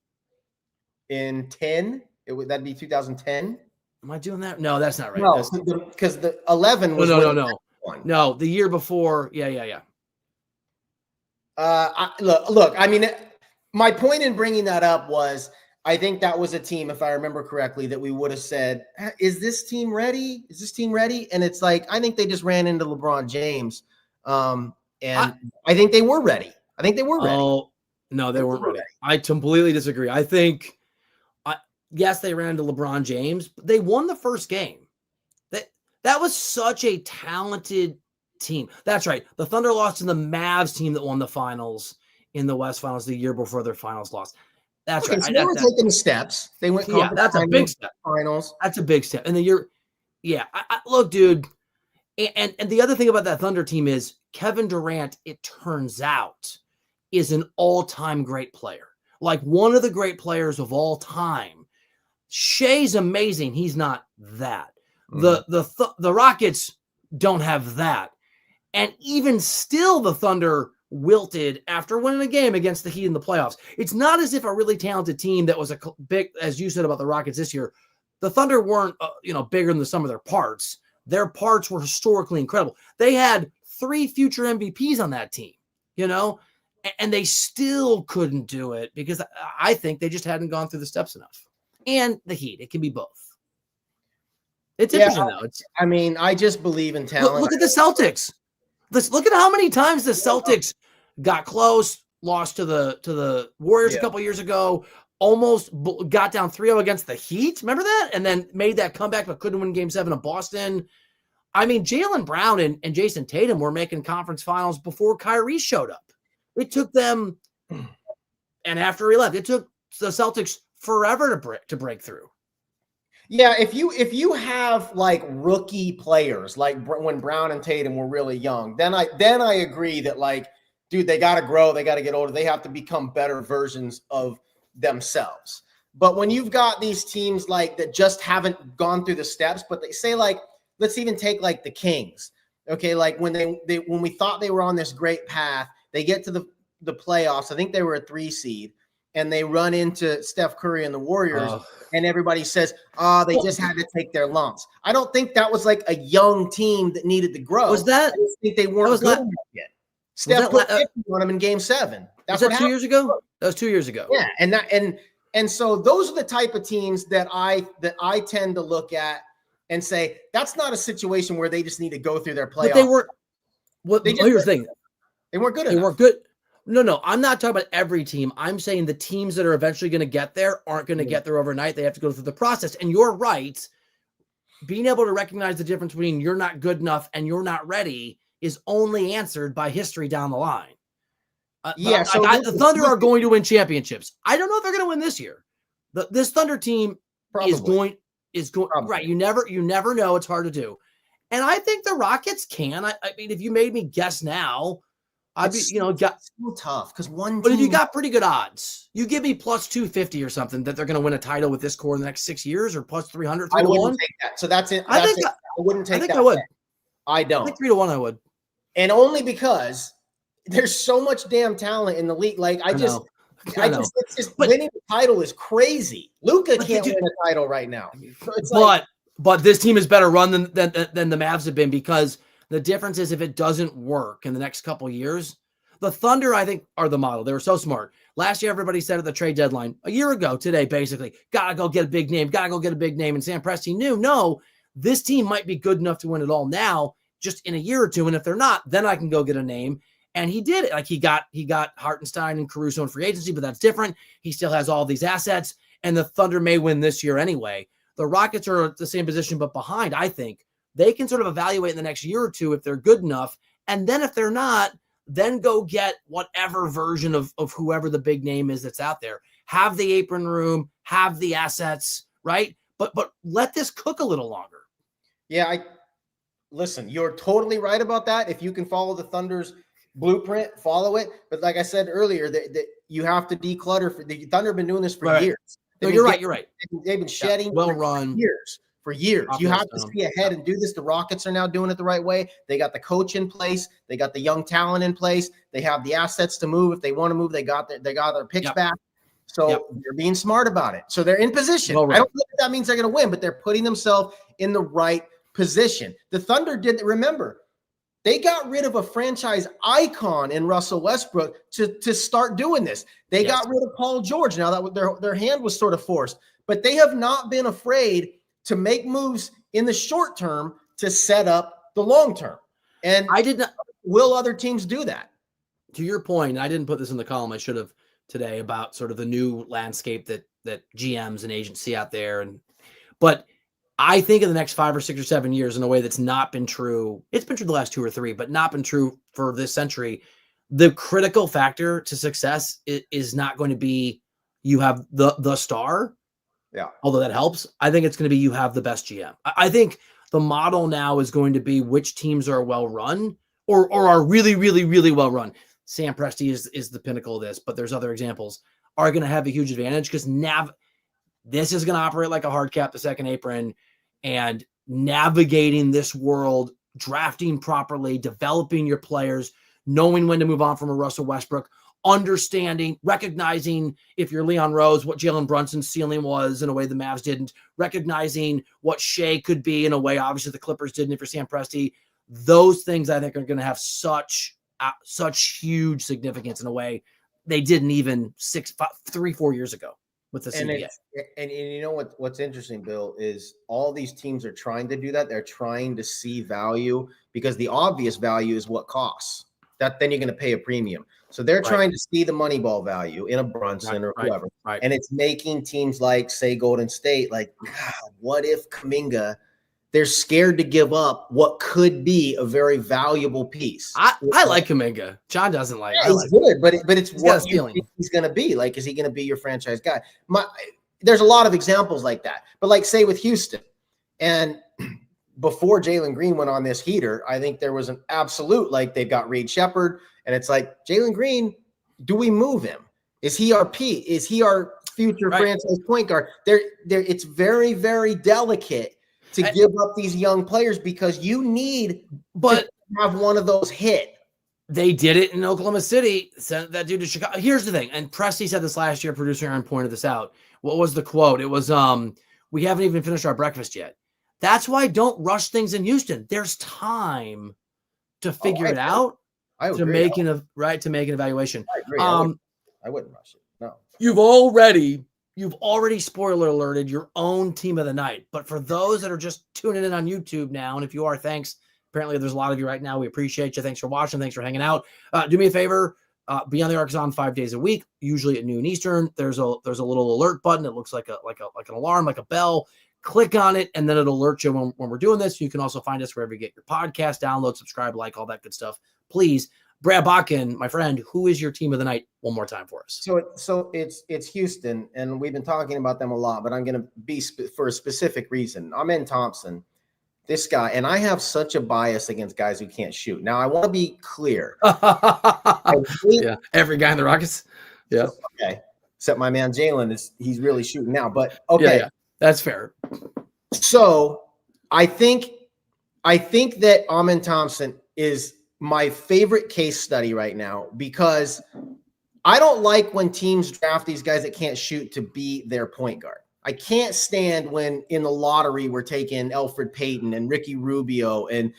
In 10, that'd be 2010. Am I doing that? No, that's not right. No, because the 11 was no. The year before, yeah. Look. I mean, my point in bringing that up was I think that was a team, if I remember correctly, that we would have said, "Is this team ready? Is this team ready?" And it's like I think they just ran into LeBron James, and I think they were ready. I think they were ready. Oh no, they weren't ready. I completely disagree. I think. Yes, they ran to LeBron James, but they won the first game. That was such a talented team. That's right. The Thunder lost to the Mavs team that won the finals in the West Finals the year before their finals loss. That's right. So they were taking the steps. They went that's a big step. Finals. That's a big step. And then look, dude. And the other thing about that Thunder team is Kevin Durant, it turns out, is an all-time great player. Like one of the great players of all time. Shea's amazing. He's not that. The Rockets don't have that. And even still, the Thunder wilted after winning a game against the Heat in the playoffs. It's not as if a really talented team that was a big, as you said about the Rockets this year, the Thunder weren't, bigger than the sum of their parts. Their parts were historically incredible. They had 3 future MVPs on that team, and they still couldn't do it because I think they just hadn't gone through the steps enough. And the Heat, it can be both. It's interesting, though. I just believe in talent. Look at the Celtics. Look at how many times the Celtics got close, lost to the Warriors a couple years ago, almost got down 3-0 against the Heat. Remember that? And then made that comeback, but couldn't win Game 7 of Boston. Jalen Brown and Jason Tatum were making conference finals before Kyrie showed up. It took them, and after he left, it took the Celtics forever to break through. Yeah, if you have like rookie players, like when Brown and Tatum were really young, then I agree that like, dude, they got to grow, they got to get older, they have to become better versions of themselves. But when you've got these teams like that just haven't gone through the steps, but they say like, let's even take like the Kings, okay, like when when we thought they were on this great path, they get to the playoffs. I think they were a 3 seed. And they run into Steph Curry and the Warriors, and everybody says, they just had to take their lumps. I don't think that was like a young team that needed to grow. Was that? I just think they weren't good enough yet. Steph put 50 on them in Game 7. Was that 2 years ago? That was 2 years ago. Yeah, and so those are the type of teams that I tend to look at and say that's not a situation where they just need to go through their playoffs. But they weren't. Here's the thing. They weren't good enough. They weren't good. No, I'm not talking about every team. I'm saying the teams that are eventually going to get there aren't going to get there overnight. They have to go through the process. And you're right. Being able to recognize the difference between you're not good enough and you're not ready is only answered by history down the line. The Thunder are going to win championships. I don't know if they're going to win this year. This Thunder team is going right. You never know. It's hard to do. And I think the Rockets can. I mean, if you made me guess now, it's so tough because But if you got pretty good odds, you give me plus 250 or something that they're going to win a title with this core in the next 6 years, or plus 300. I wouldn't take that. So that's it. I wouldn't take that. I think I would. I don't. I think 3-1. I would, and only because there's so much damn talent in the league. Like it's just winning the title is crazy. Luka can't win a title right now. So but this team is better run than the Mavs have been, because the difference is if it doesn't work in the next couple of years, the Thunder, I think, are the model. They were so smart. Last year, everybody said at the trade deadline, a year ago today, basically, got to go get a big name, And Sam Presti knew, no, this team might be good enough to win it all now, just in a year or two. And if they're not, then I can go get a name. And he did it. Like he got Hartenstein and Caruso in free agency, but that's different. He still has all these assets, and the Thunder may win this year anyway. The Rockets are at the same position, but behind, I think. They can sort of evaluate in the next year or two if they're good enough. And then if they're not, then go get whatever version of whoever the big name is that's out there. Have the apron room, have the assets, right? But let this cook a little longer. Yeah, listen, you're totally right about that. If you can follow the Thunder's blueprint, follow it. But like I said earlier, that you have to declutter. The Thunder have been doing this for years. No, you're right. You're right. They've been shedding well-run years. For years. You have to see ahead and do this. The Rockets are now doing it the right way. They got the coach in place. They got the young talent in place. They have the assets to move. If they want to move, they got their picks back. So they're being smart about it. So they're in position. I don't know if that means they're going to win, but they're putting themselves in the right position. The Thunder remember, they got rid of a franchise icon in Russell Westbrook to start doing this. They got rid of Paul George. Now that their hand was sort of forced, but they have not been afraid to make moves in the short term to set up the long term. And will other teams do that? To your point, I didn't put this in the column. I should have today about sort of the new landscape that GMs and agents see out there. But I think in the next 5 or 6 or 7 years, in a way that's not been true, it's been true the last 2 or 3, but not been true for this century. The critical factor to success is not going to be you have the star. Yeah. Although that helps. I think it's going to be you have the best GM. I think the model now is going to be which teams are well run or are really, really, really well run. Sam Presti is the pinnacle of this, but there's other examples are going to have a huge advantage because this is going to operate like a hard cap, the second apron, and navigating this world, drafting properly, developing your players, knowing when to move on from a Russell Westbrook, understanding, recognizing if you're Leon Rose, what Jalen Brunson's ceiling was in a way the Mavs didn't, recognizing what Shea could be in a way obviously the Clippers didn't for Sam Presti. Those things I think are going to have such huge significance in a way they didn't even 3-4 years ago with the CBA. And you know what's interesting, Bill, is all these teams are trying to do that. They're trying to see value because the obvious value is what costs. That then you're going to pay a premium. So they're trying to see the money ball value in a Brunson or whoever. Right. And it's making teams like, say, Golden State, like, God, what if Kuminga, they're scared to give up what could be a very valuable piece. I like Kuminga. John doesn't like. Yeah, he's good, but it's what you think he's going to be. Like, is he going to be your franchise guy? There's a lot of examples like that. But like, say with Houston, and before Jalen Green went on this heater, I think there was an absolute, like, they've got Reed Shepherd, and it's like, Jalen Green, do we move him? Is he our P? Is he our future franchise point guard? It's very, very delicate to give up these young players because you need to have one of those hit. They did it in Oklahoma City, sent that dude to Chicago. Here's the thing, and Presti said this last year, producer Aaron pointed this out. What was the quote? It was, we haven't even finished our breakfast yet. That's why don't rush things in Houston. There's time to figure it out, to make an evaluation. I agree. I wouldn't rush it. No. You've already spoiler alerted your own team of the night. But for those that are just tuning in on YouTube now, and if you are, thanks. Apparently there's a lot of you right now. We appreciate you. Thanks for watching. Thanks for hanging out. Do me a favor. Beyond the Arc is on 5 days a week, usually at noon Eastern. There's a little alert button. It looks like an alarm, like a bell. Click on it, and then it'll alert you when we're doing this. You can also find us wherever you get your podcast, download, subscribe, like, all that good stuff. Please, Brad Botkin, my friend, who is your team of the night one more time for us? So it's Houston, and we've been talking about them a lot, but I'm going to be for a specific reason. Amen Thompson, this guy, and I have such a bias against guys who can't shoot. Now, I want to be clear. Every guy in the Rockets. Yeah. Okay. Except my man Jalen he's really shooting now, but okay. Yeah. That's fair. So I think that Amen Thompson is my favorite case study right now because I don't like when teams draft these guys that can't shoot to be their point guard. I can't stand when in the lottery we're taking Elfrid Payton and Ricky Rubio and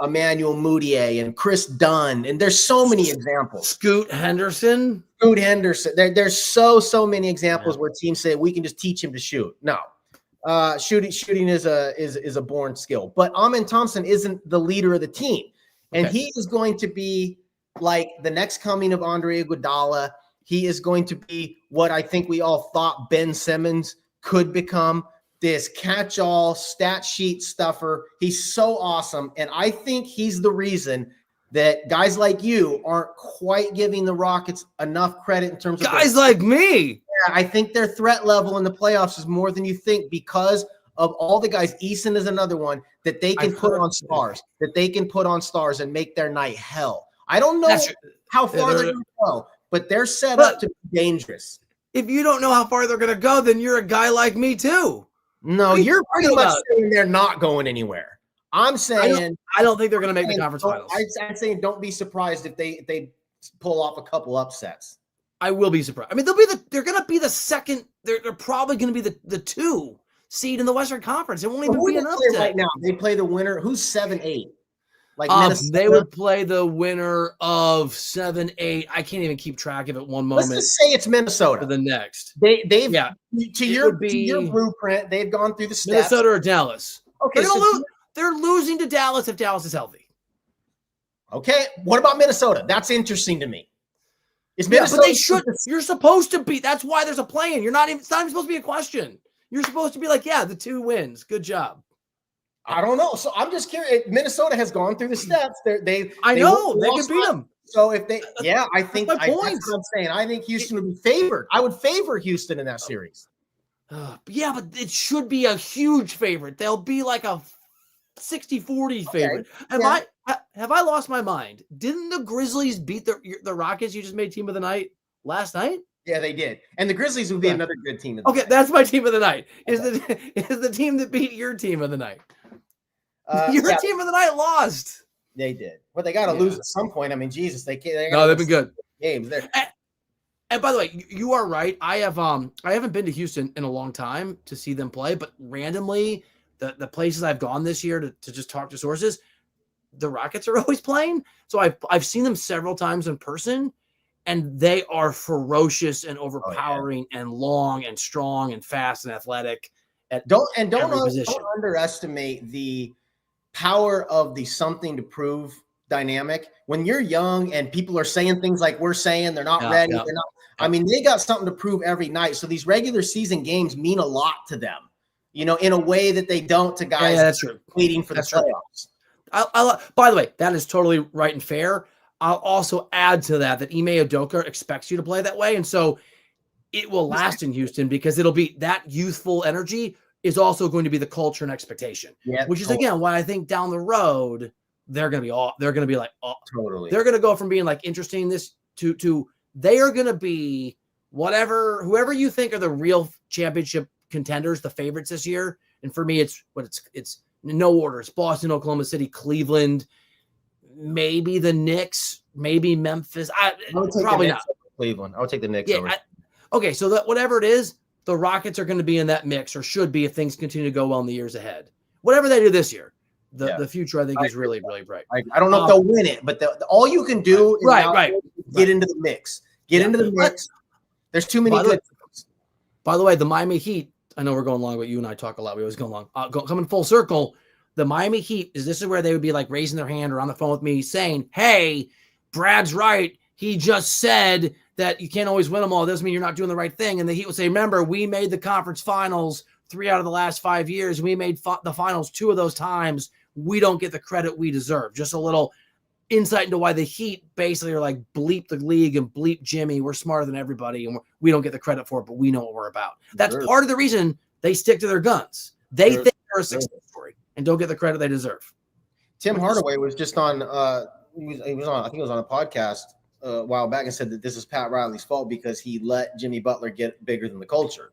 Emmanuel Mudiay and Chris Dunn, and there's so many examples. Scoot Henderson. There's so many examples where teams say we can just teach him to shoot. No, shooting is a born skill. But Amen Thompson isn't the leader of the team, and he is going to be like the next coming of Andre Iguodala. He is going to be what I think we all thought Ben Simmons could become. This catch-all stat sheet stuffer. He's so awesome. And I think he's the reason that guys like you aren't quite giving the Rockets enough credit in terms of guys like me. Yeah, I think their threat level in the playoffs is more than you think because of all the guys. Eason is another one that they can put on stars and make their night hell. I don't know how far they're going to go, but they're set up to be dangerous. If you don't know how far they're going to go, then you're a guy like me too. No, you're pretty much saying they're not going anywhere. I'm saying I don't think they're going to make the conference finals. I'm saying don't be surprised if they pull off a couple upsets. I will be surprised. I mean, they're going to be the second. They're probably going to be the 2 seed in the Western Conference. It won't even be an upset right now. They play the winner. Who's 7-8? Like they would play the winner of 7-8. I can't even keep track of it one moment. Let's just say it's Minnesota. For the next. They've to your blueprint, they've gone through the steps. Minnesota or Dallas. Okay, they're losing to Dallas if Dallas is healthy. Okay, what about Minnesota? That's interesting to me. Is Minnesota? But they should. You're supposed to be. That's why there's a play-in. It's not even supposed to be a question. You're supposed to be like, yeah, the 2 wins. Good job. I don't know. So I'm just curious. Minnesota has gone through the steps. They could beat them. So if they, I think that's my point. that's what I'm saying. I think Houston would be favored. I would favor Houston in that series. Yeah, but it should be a huge favorite. They'll be like a 60-40 favorite. Have I lost my mind? Didn't the Grizzlies beat the Rockets you just made team of the night last night? Yeah, they did. And the Grizzlies would be another good team. Okay, that's my team of the night. Is the team that beat your team of the night? Your team of the night lost. They did. Well, they got to lose at some point. I mean, Jesus, they've been good games there. And by the way, you are right. I haven't been to Houston in a long time to see them play, but randomly the places I've gone this year to just talk to sources, the Rockets are always playing. So I've seen them several times in person, and they are ferocious and overpowering and long and strong and fast and athletic. Don't underestimate the power of the something to prove dynamic. When you're young and people are saying things like we're saying, they're not ready. They're not. I mean, they got something to prove every night. So these regular season games mean a lot to them, in a way that they don't to guys that's true. waiting for the playoffs. By the way, that is totally right and fair. I'll also add to that Ime Udoka expects you to play that way. And so it will last in Houston because it'll be that youthful energy is also going to be the culture and expectation, which is again, why I think down the road, they're going to be like, totally. They're going to go from being like interesting to they are going to be whoever you think are the real championship contenders, the favorites this year. And for me, it's no order. It's Boston, Oklahoma City, Cleveland, maybe the Knicks, maybe Memphis. Probably not Cleveland. I would take the Knicks over. Okay. So that whatever it is, the Rockets are going to be in that mix, or should be if things continue to go well in the years ahead. Whatever they do this year, the future I think is really, really bright. I don't know if they'll win it, but all you can do is get into the mix. Get into the mix. There's too many good teams. By the way, the Miami Heat, I know we're going long, but you and I talk a lot. We always go long. Coming full circle, the Miami Heat, this is where they would be like raising their hand or on the phone with me saying, hey, Brad's right. He just said that you can't always win them all. It doesn't mean you're not doing the right thing. And the Heat would say, remember, we made the conference finals 3 out of the last 5 years. We made the finals 2 of those times. We don't get the credit we deserve. Just a little insight into why the Heat basically are like bleep the league and bleep Jimmy. We're smarter than everybody, and we don't get the credit for it, but we know what we're about. That's part of the reason they stick to their guns. They think they're a success story and don't get the credit they deserve. Tim Hardaway was just on he was on, I think it was on a podcast a while back, and said that this is Pat Riley's fault because he let Jimmy Butler get bigger than the culture.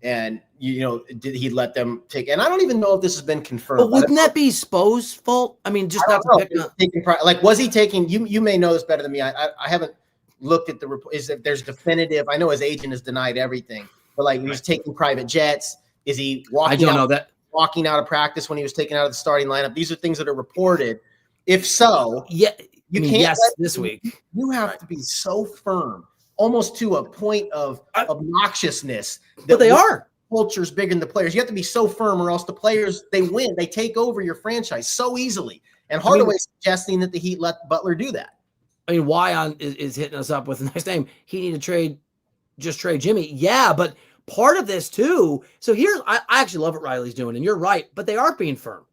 And, did he let them take – and I don't even know if this has been confirmed. But wouldn't that be Spo's fault? I mean, just not to pick up. Like, was he taking – you may know this better than me. I haven't looked at the report. Is that there's definitive – I know his agent has denied everything. But, like, he was taking private jets. Is he walking out of practice when he was taken out of the starting lineup? These are things that are reported. If so, this week. You have to be so firm, almost to a point of obnoxiousness. But they are. Culture's bigger than the players. You have to be so firm, or else the players, they win. They take over your franchise so easily. And Hardaway's suggesting that the Heat let Butler do that. I mean, Wyon is hitting us up with a nice name. He need to trade Jimmy. Yeah, but part of this too. So I actually love what Riley's doing, and you're right, but they are being firm.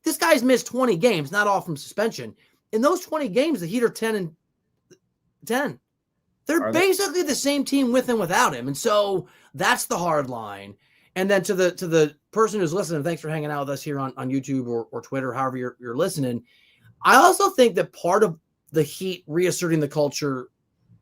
This guy's missed 20 games, not all from suspension. In those 20 games, the Heat are 10-10. They're basically the same team with and without him. And so that's the hard line. And then to the person who's listening, thanks for hanging out with us here on YouTube or Twitter, however you're listening. I also think that part of the Heat reasserting the culture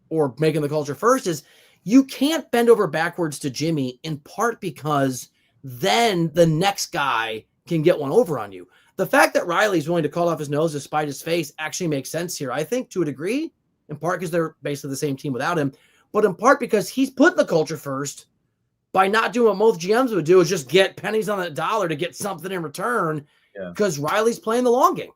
or making the culture first is you can't bend over backwards to Jimmy, in part because then the next guy can get one over on you. The fact that Riley's willing to call off his nose despite his face actually makes sense here, I think, to a degree, in part because they're basically the same team without him, but in part because he's putting the culture first by not doing what most GMs would do, is just get pennies on the dollar to get something in return, because Riley's playing the long game.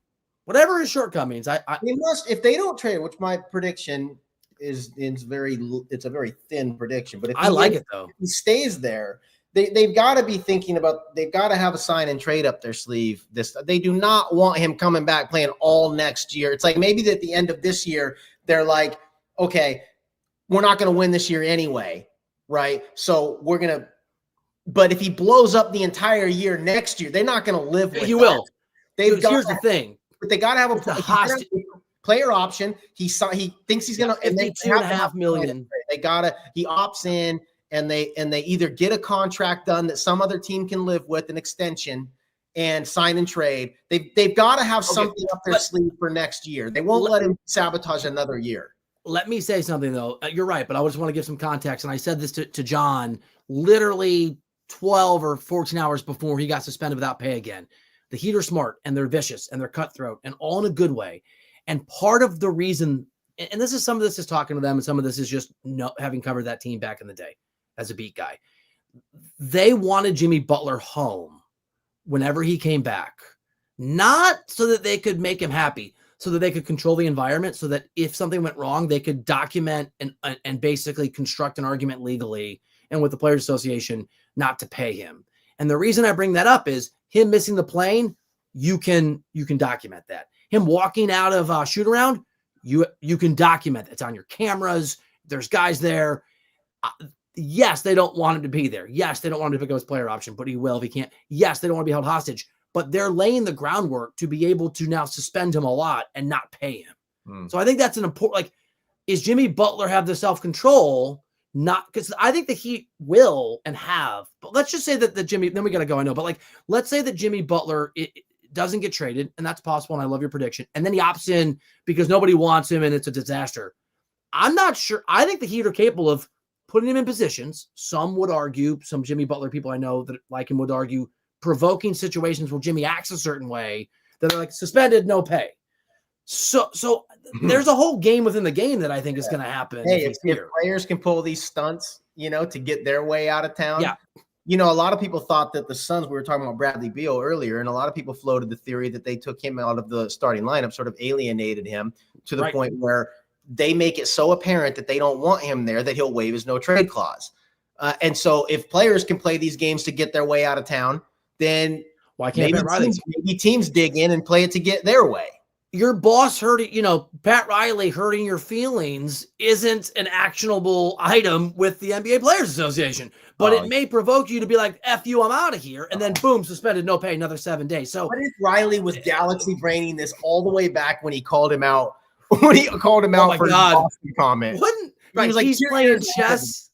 Whatever his shortcomings, they must, if they don't trade, which my prediction is it's a very thin prediction, but if he stays there, they've got to be thinking about, they've got to have a sign and trade up their sleeve. They do not want him coming back playing all next year. It's like maybe at the end of this year, they're like, okay, we're not going to win this year anyway, right? So we're going to But if he blows up the entire year next year, they're not going to live with He that. will. Here's the thing. But they got to have It's a a hostage. player option. He thinks he's going to, and they have to have $52.5 million. he opts in, and they either get a contract done that some other team can live with, an extension, and sign and trade. They've got to have something up their sleeve for next year. They won't let him sabotage another year. Let me say something, though. You're right, but I just want to give some context. And I said this to John literally 12 or 14 hours before he got suspended without pay again. The Heat are smart, and they're vicious, and they're cutthroat, and all in a good way. And part of the reason, and this is some of this is talking to them, and some of this is just having covered that team back in the day as a beat guy. They wanted Jimmy Butler home whenever he came back, not so that they could make him happy, so that they could control the environment, so that if something went wrong, they could document and basically construct an argument legally and with the Players Association not to pay him. And the reason I bring that up is him missing the plane. You can document that. Him walking out of shoot around, you can document that. It's on your cameras. There's guys there. Yes, they don't want him to be there. Yes, they don't want him to pick up his player option, but he will if he can't. Yes, they don't want to be held hostage, but they're laying the groundwork to be able to now suspend him a lot and not pay him. So I think that's an important, is Jimmy Butler have the self-control? Not because I think the Heat will and have, but let's just say that Jimmy, then we got to go. I know, but let's say that Jimmy Butler it doesn't get traded, and that's possible. And I love your prediction. And then he opts in because nobody wants him and it's a disaster. I'm not sure. I think the Heat are capable of putting him in positions. Some would argue, some Jimmy Butler people I know that like him would argue, provoking situations where Jimmy acts a certain way that are suspended, no pay. So there's a whole game within the game that I think is going to happen. Hey, if players can pull these stunts, to get their way out of town. Yeah. A lot of people thought that the Suns, we were talking about Bradley Beal earlier, and a lot of people floated the theory that they took him out of the starting lineup, sort of alienated him to the point where they make it so apparent that they don't want him there that he'll waive his no trade clause. And so if players can play these games to get their way out of town, then why can't maybe teams dig in and play it to get their way. Your boss hurting, Pat Riley hurting your feelings isn't an actionable item with the NBA Players Association, but it may provoke you to be like, F you, I'm out of here. And then boom, suspended, no pay, another 7 days. So what if Riley was galaxy braining this all the way back when he called him out? When he called him out for his Boston comment. He was like, he's playing chess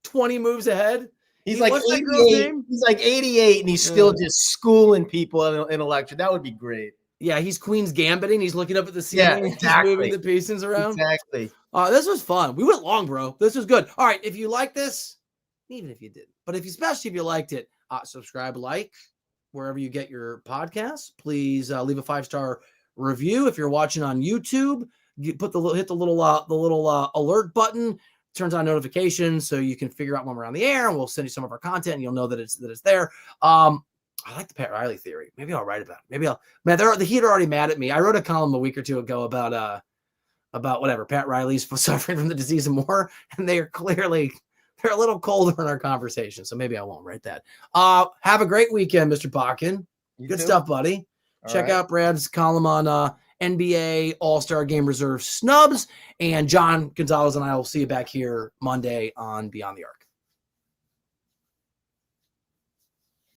20 moves ahead. He's like 88. He's like 88, and he's still just schooling people in a lecture. That would be great. Yeah, he's Queen's Gambiting. He's looking up at the ceiling. Exactly. He's moving the pieces around. Exactly. This was fun. We went long, bro. This was good. All right, if you like this, even if you didn't, but especially if you liked it, subscribe, wherever you get your podcasts. Please leave a 5-star review. If you're watching on YouTube, you hit the little alert button. Turns on notifications so you can figure out when we're on the air, and we'll send you some of our content, and you'll know that it's there. I like the Pat Riley theory. Maybe I'll write about it. The Heat are already mad at me. I wrote a column a week or two ago about whatever Pat Riley's suffering from the disease and more, and they're a little colder in our conversation. So maybe I won't write that. Have a great weekend, Mr. Botkin. Good stuff, buddy. Check out Brad's column on NBA All-Star Game Reserve Snubs, and John Gonzalez and I will see you back here Monday on Beyond the Arc.